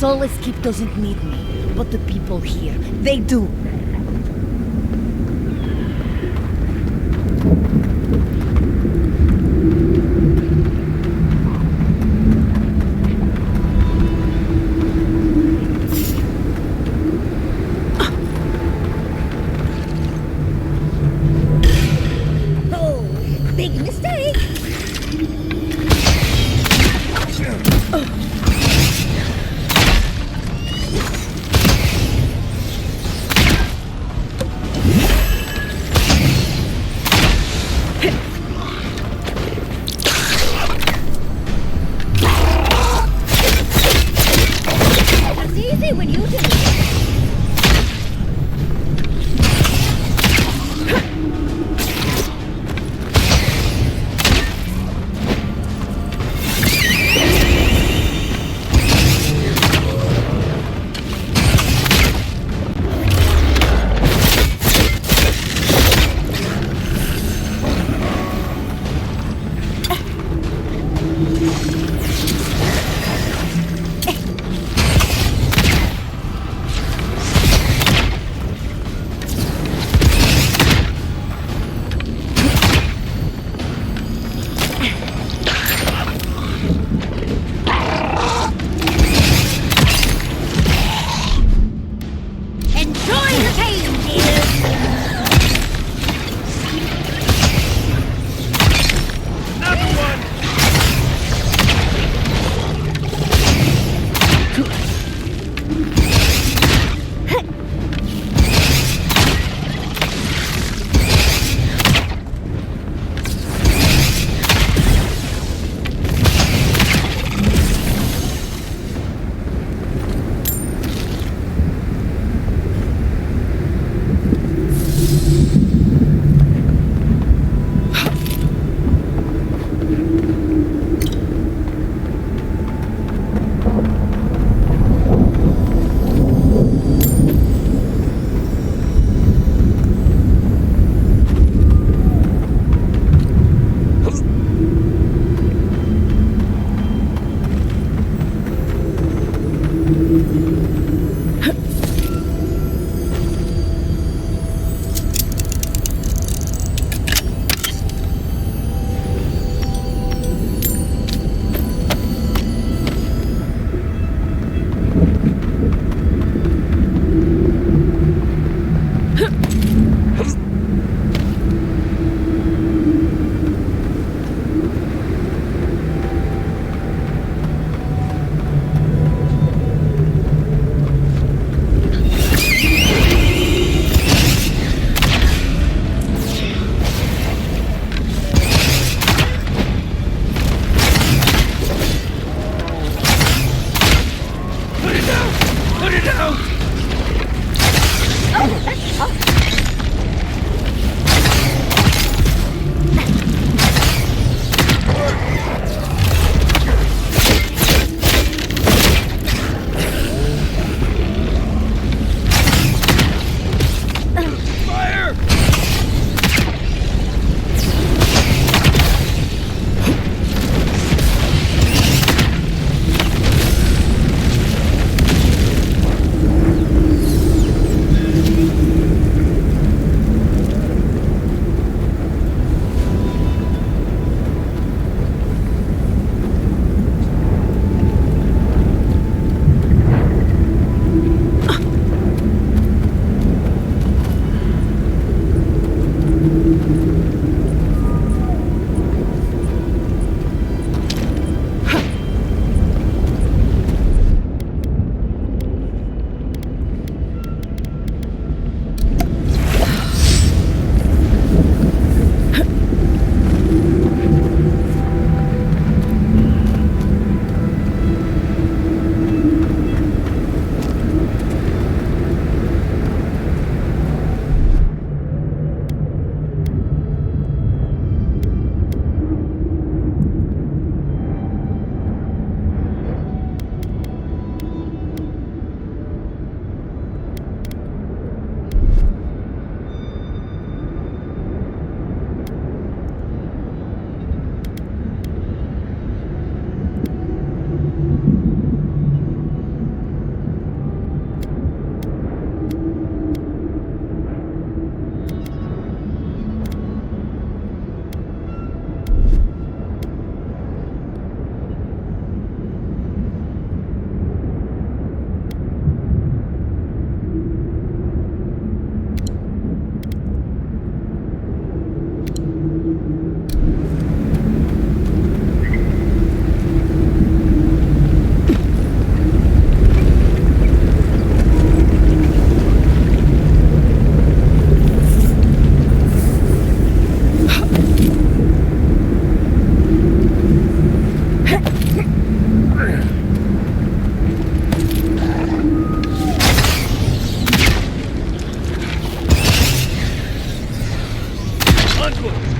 Solace Keep doesn't need me, but the people here, they do. Oh, big mistake!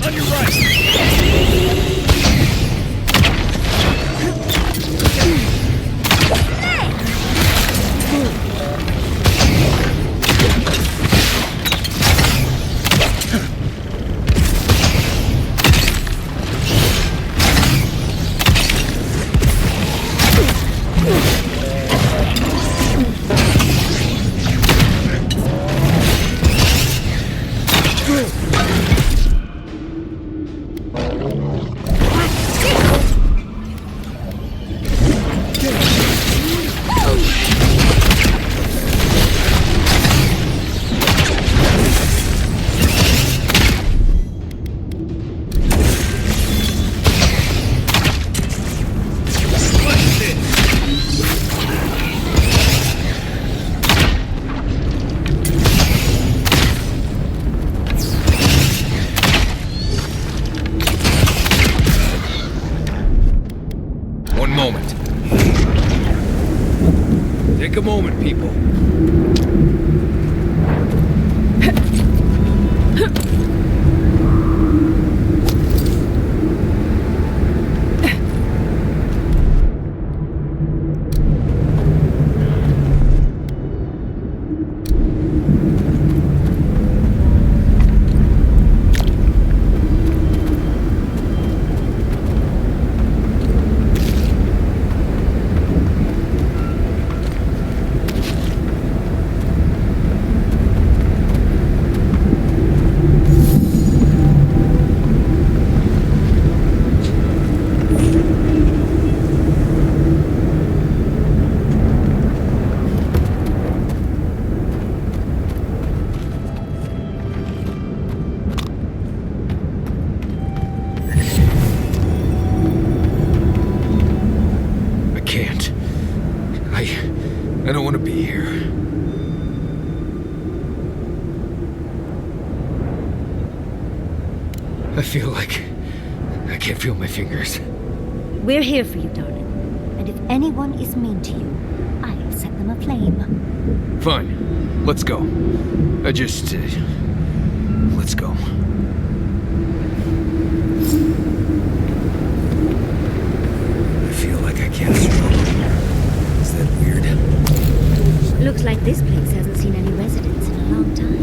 On your right! Take a moment, people. I don't want to be here. I feel like I can't feel my fingers. We're here for you, darling. And if anyone is mean to you, I'll set them aflame. Fine. Let's go. Let's go. I feel like I can't swim. Is that weird? Looks like this place hasn't seen any residents in a long time.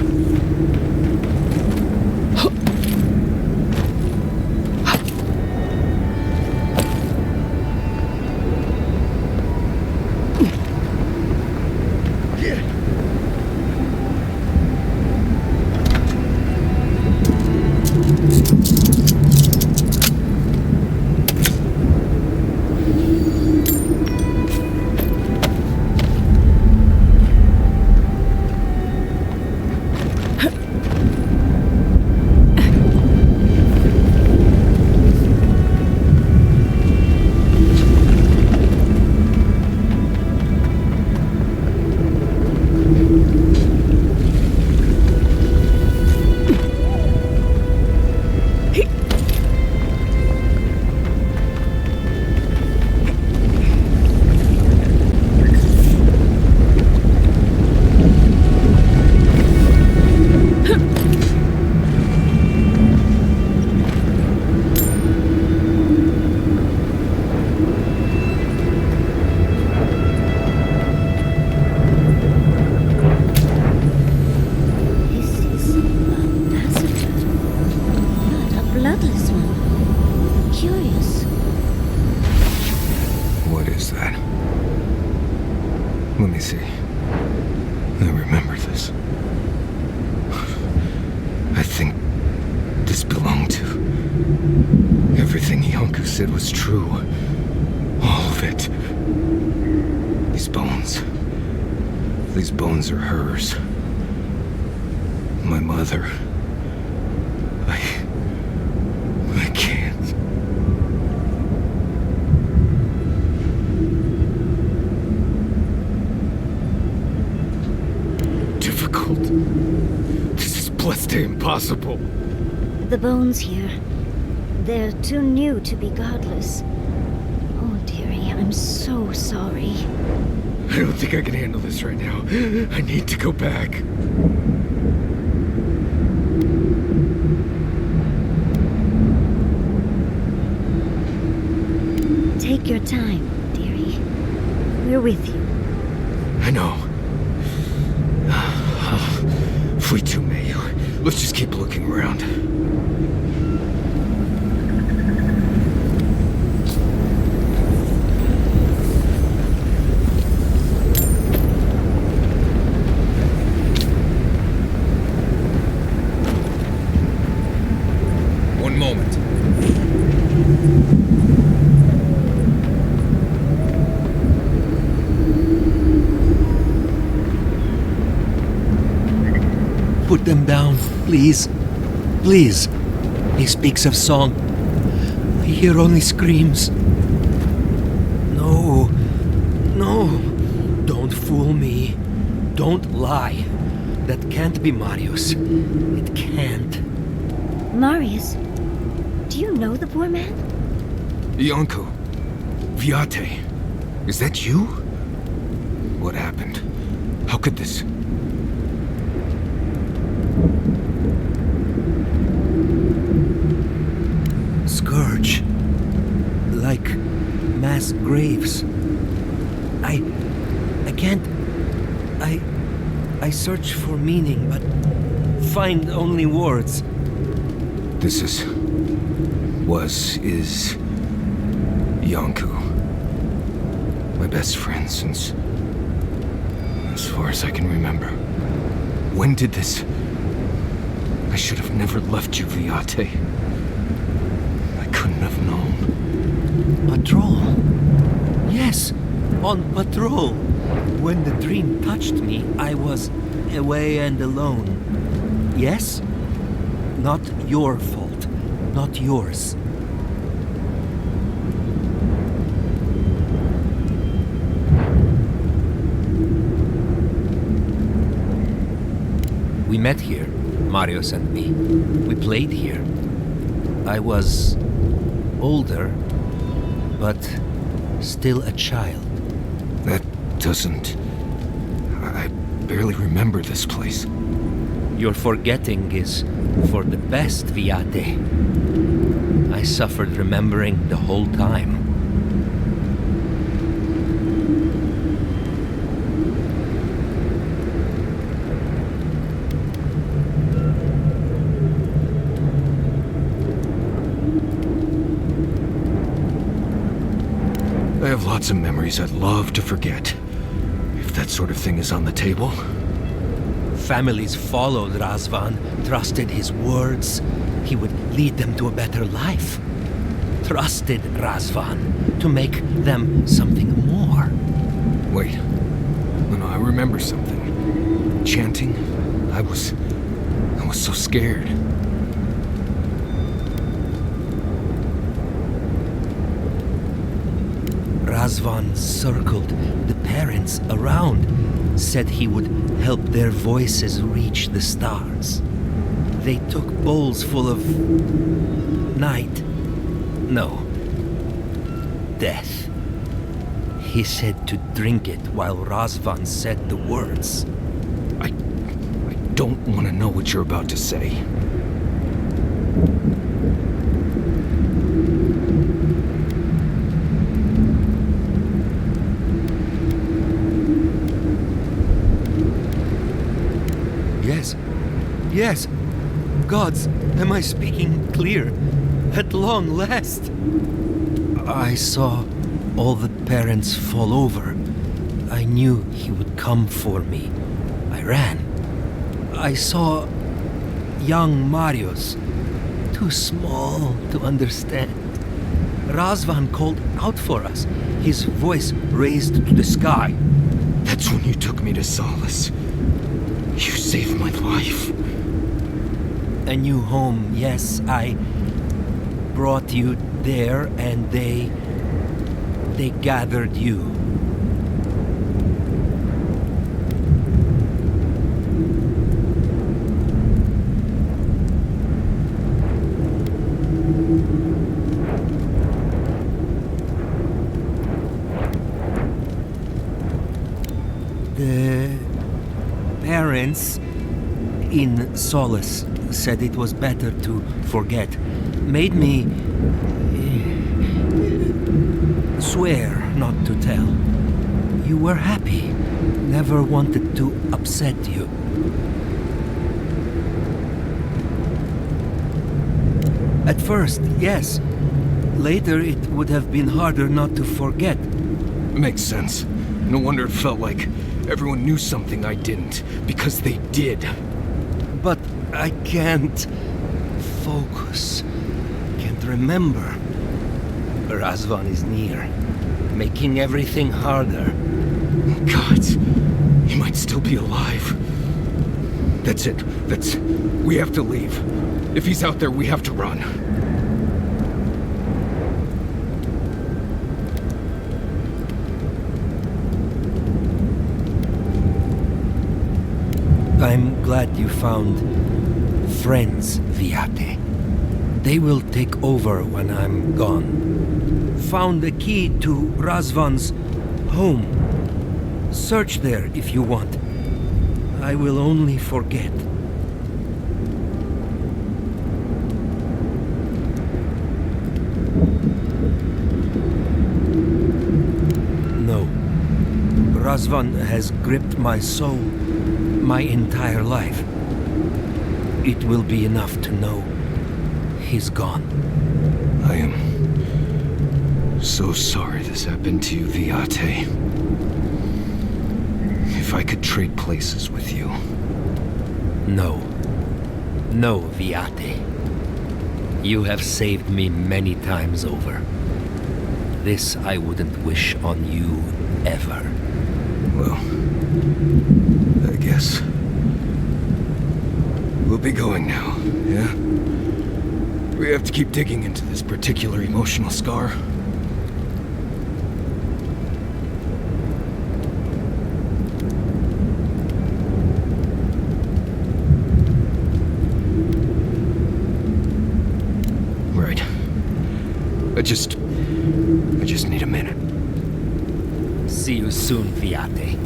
Let me see. I remember this. I think this belonged to... Everything Yonku said was true. All of it. These bones are hers. My mother. I can't. Difficult. This is blessed impossible. The bones here. They're too new to be godless. Oh, dearie, I'm so sorry. I don't think I can handle this right now. I need to go back. your time, dearie. We're with you. I know. Free to me. Let's just keep looking around. One moment. Put them down, please. Please. He speaks of song. I hear only screams. No. No. Don't fool me. Don't lie. That can't be Marius. It can't. Marius? Do you know the poor man? Yanko. Viate. Is that you? What happened? How could this... Scourge. Like mass graves. I can't... I search for meaning, but find only words. This is... is... Yanko. My best friend since... as far as I can remember. When did this... I should have never left you, Viate. I couldn't have known. Patrol. Yes, on patrol. When the dream touched me, I was away and alone. Yes? Not your fault. Not yours. We met here, Marius and me. We played here. I was older, but still a child. That doesn't... I barely remember this place. Your forgetting is for the best, Viate. I suffered remembering the whole time. I have lots of memories I'd love to forget. If that sort of thing is on the table. Families followed Razvan, trusted his words. He would lead them to a better life. Trusted Razvan to make them something more. Wait. No, I remember something. Chanting. I was so scared. Razvan circled the parents around, said he would help their voices reach the stars. They took bowls full of... night. No. Death. He said to drink it while Razvan said the words. I don't want to know what you're about to say. Yes. Gods, am I speaking clear? At long last. I saw all the parents fall over. I knew he would come for me. I ran. I saw young Marius, too small to understand. Razvan called out for us, his voice raised to the sky. That's when you took me to Solace. You saved my life. A new home, yes, I brought you there and they gathered you. The parents in Solace said it was better to forget. Made me swear not to tell. You were happy. Never wanted to upset you. At first, yes. Later, it would have been harder not to forget. Makes sense. No wonder it felt like everyone knew something I didn't, because they did. But I can't focus. Can't remember. Razvan is near, making everything harder. God, he might still be alive. That's it. We have to leave. If he's out there, we have to run. I'm glad you found friends, Viate. They will take over when I'm gone. Found the key to Razvan's home. Search there if you want. I will only forget. No. Razvan has gripped my soul my entire life. It will be enough to know he's gone. I am so sorry this happened to you, Viate. If I could trade places with you. No. No, Viate. You have saved me many times over. This I wouldn't wish on you ever. Well, I guess we'll be going now, yeah? We have to keep digging into this particular emotional scar. Right. I just need a minute. See you soon, Viate.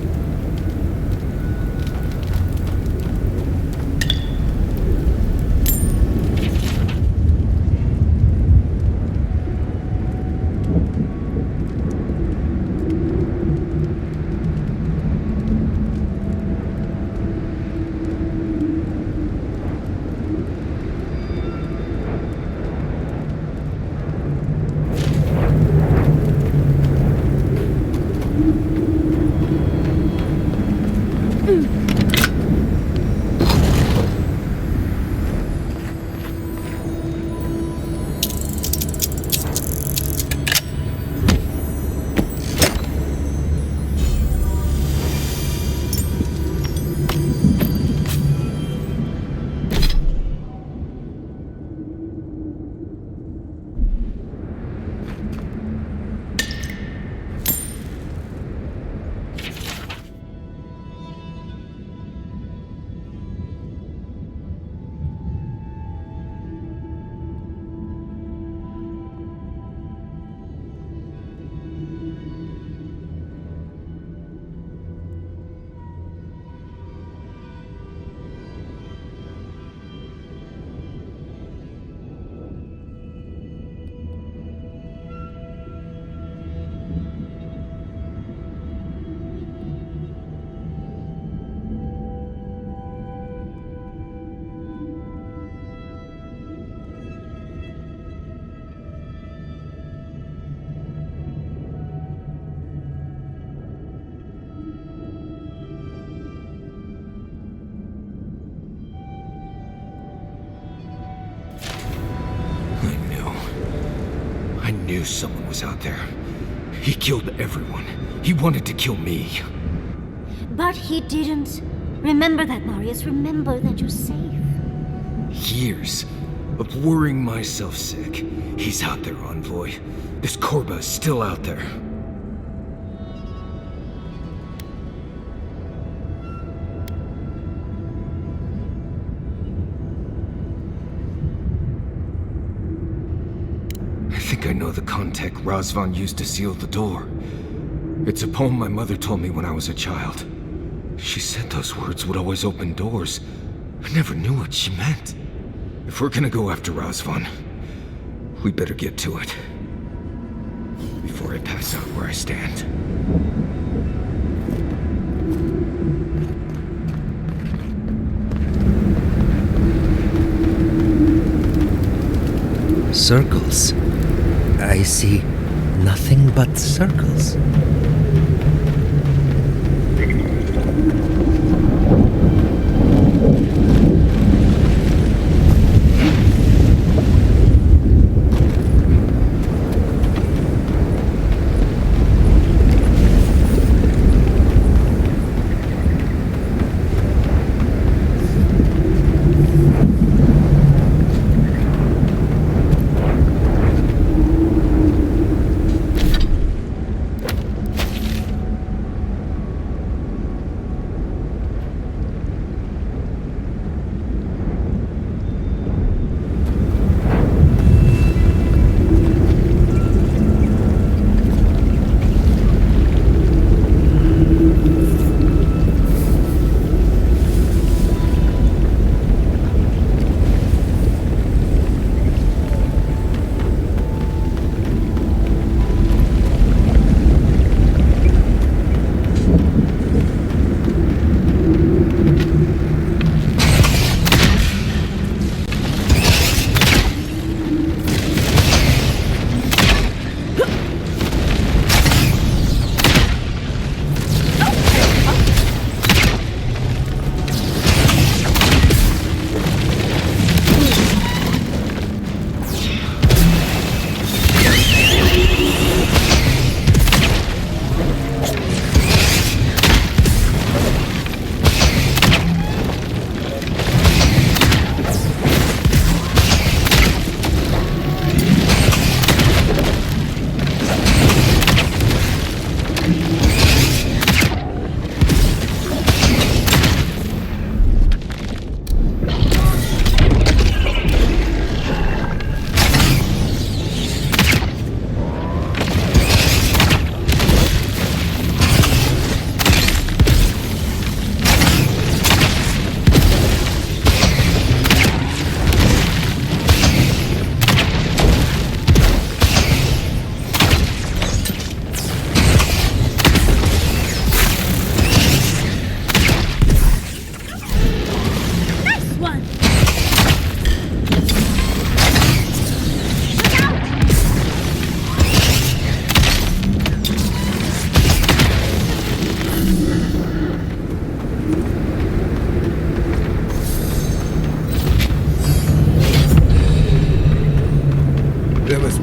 I knew someone was out there. He killed everyone. He wanted to kill me. But he didn't. Remember that, Marius. Remember that you're safe. Years of worrying myself sick. He's out there, Envoy. This Korba is still out there. I think I know the contact Razvan used to seal the door. It's a poem my mother told me when I was a child. She said those words would always open doors. I never knew what she meant. If we're gonna go after Razvan, we better get to it. Before before I pass out where I stand. Circles. I see nothing but circles.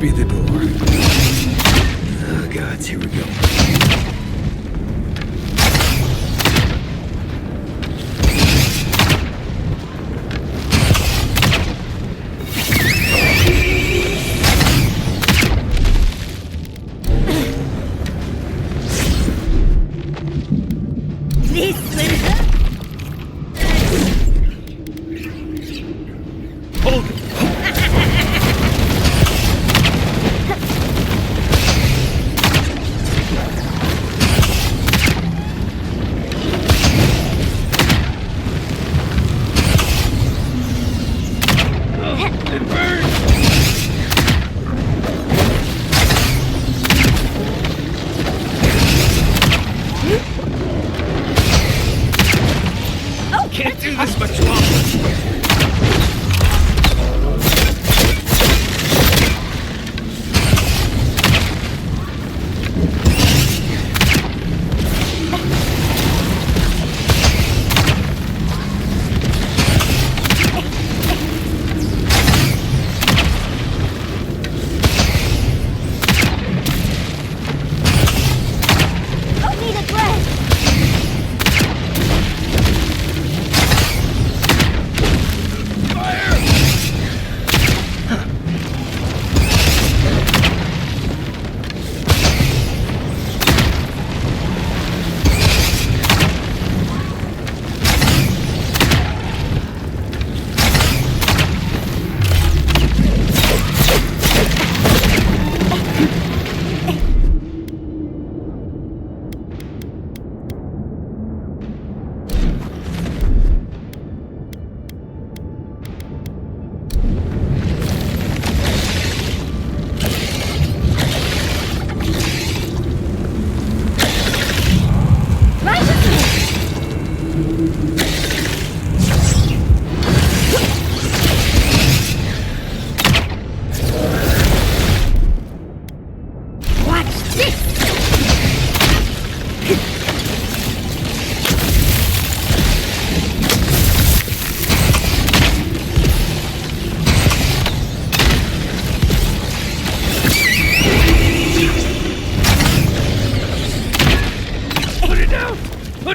Be the door. Oh, gods, here we go. This will Hold it! Can't do this much longer!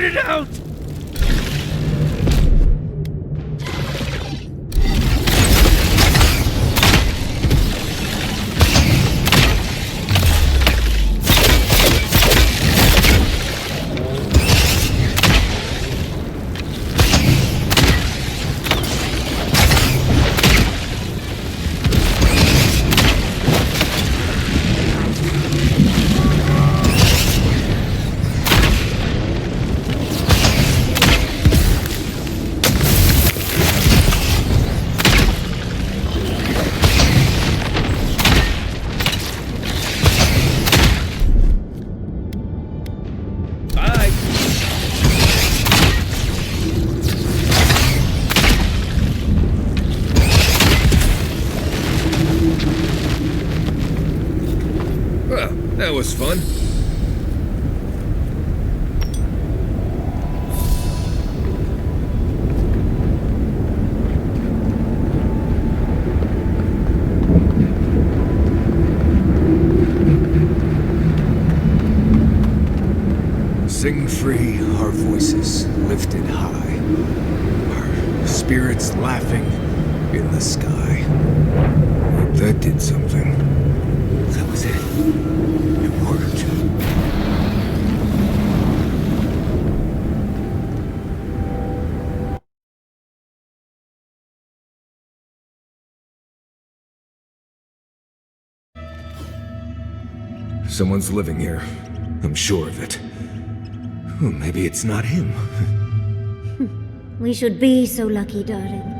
it out! Well, that was fun. Sing free, our voices lifted high, our spirits laughing in the sky. That did something. That was it. It worked. Someone's living here. I'm sure of it. Oh, maybe it's not him. We should be so lucky, darling.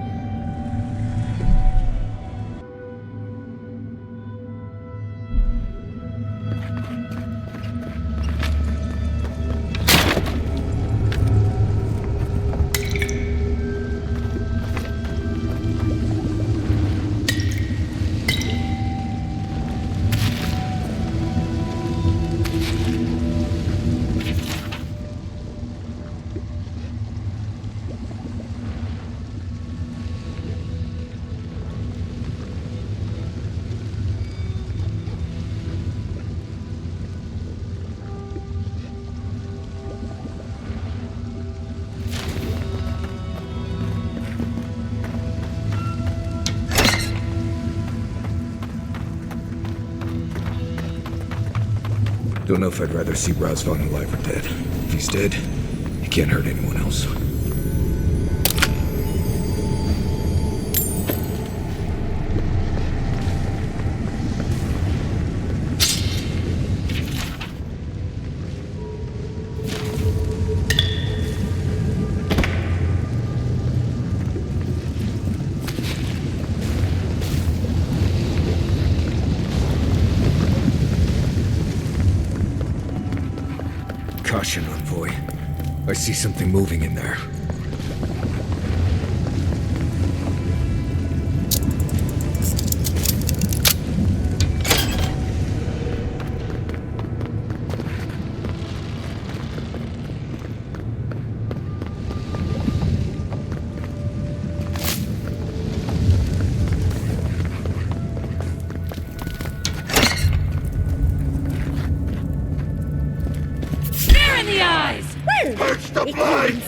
Don't know if I'd rather see Razvan alive or dead. If he's dead, he can't hurt anyone else. Caution, Envoy. I see something moving in there. Purge the blind!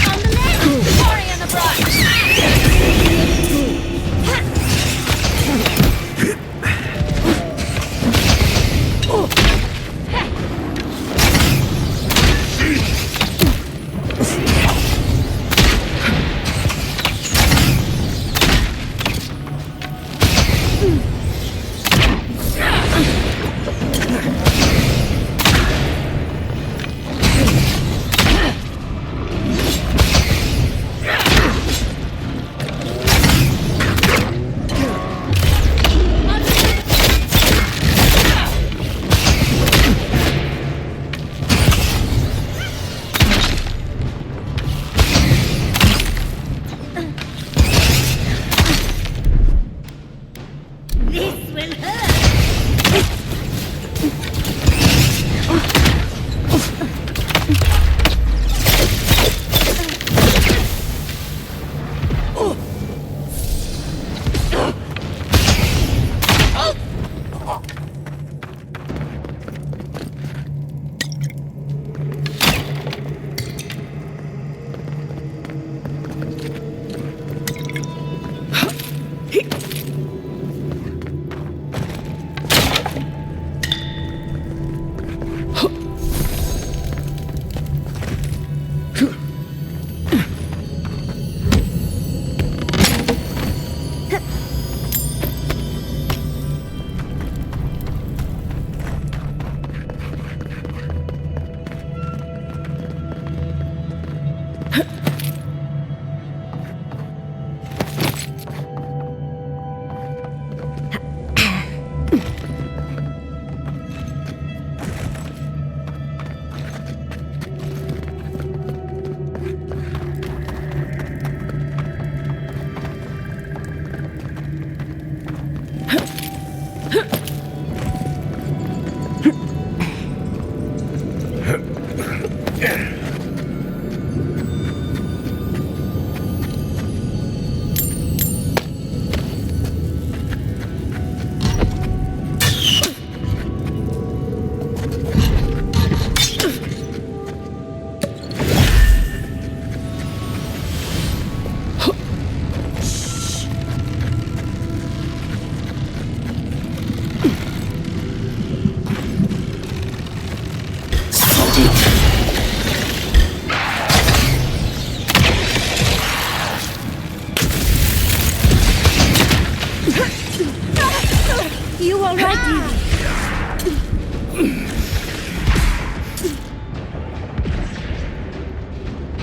On the left, Glory in the brush.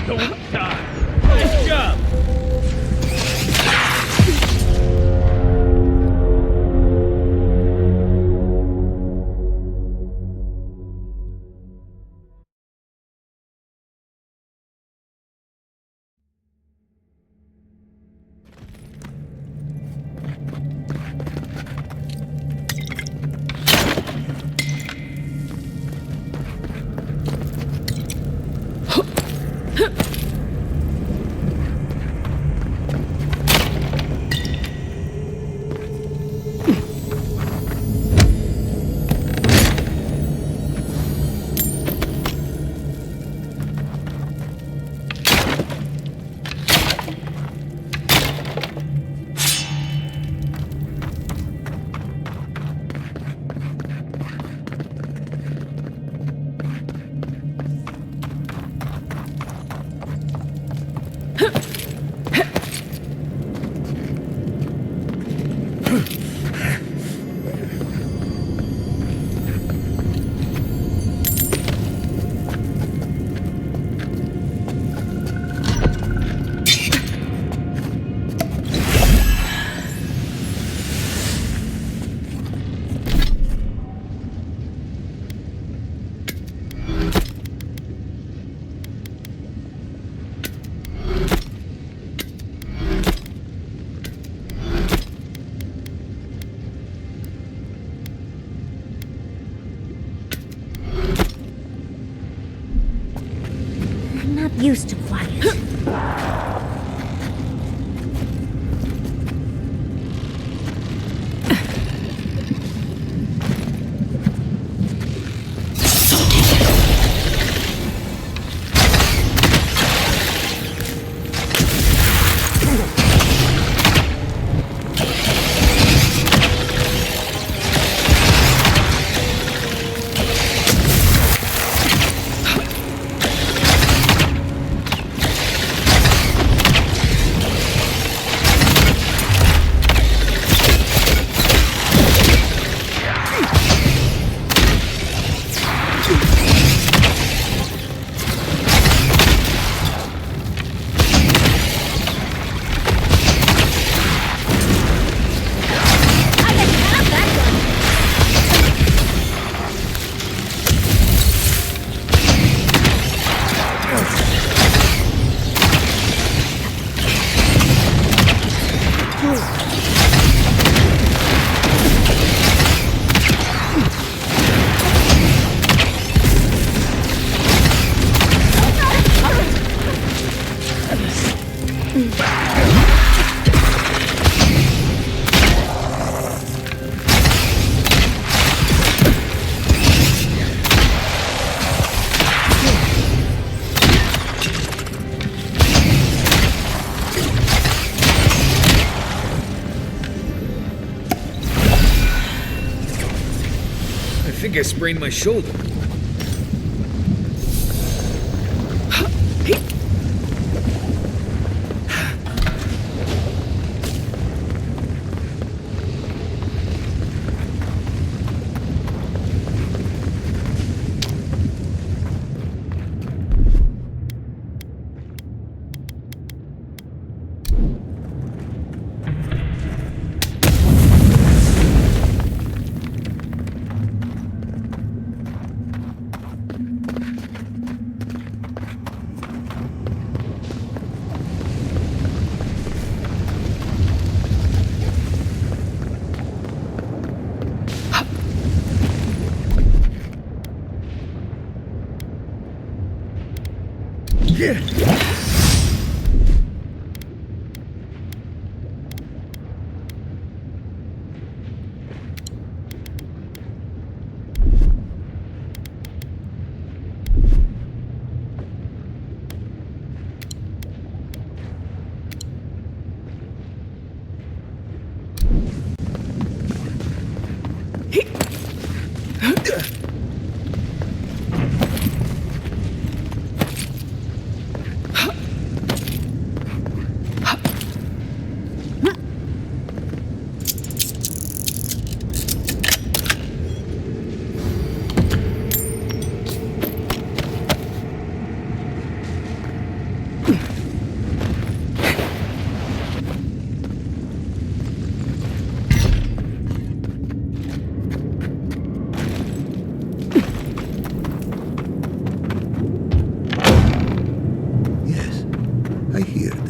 Don't die. Nice job! Used to quiet. I think I sprained my shoulder. I hear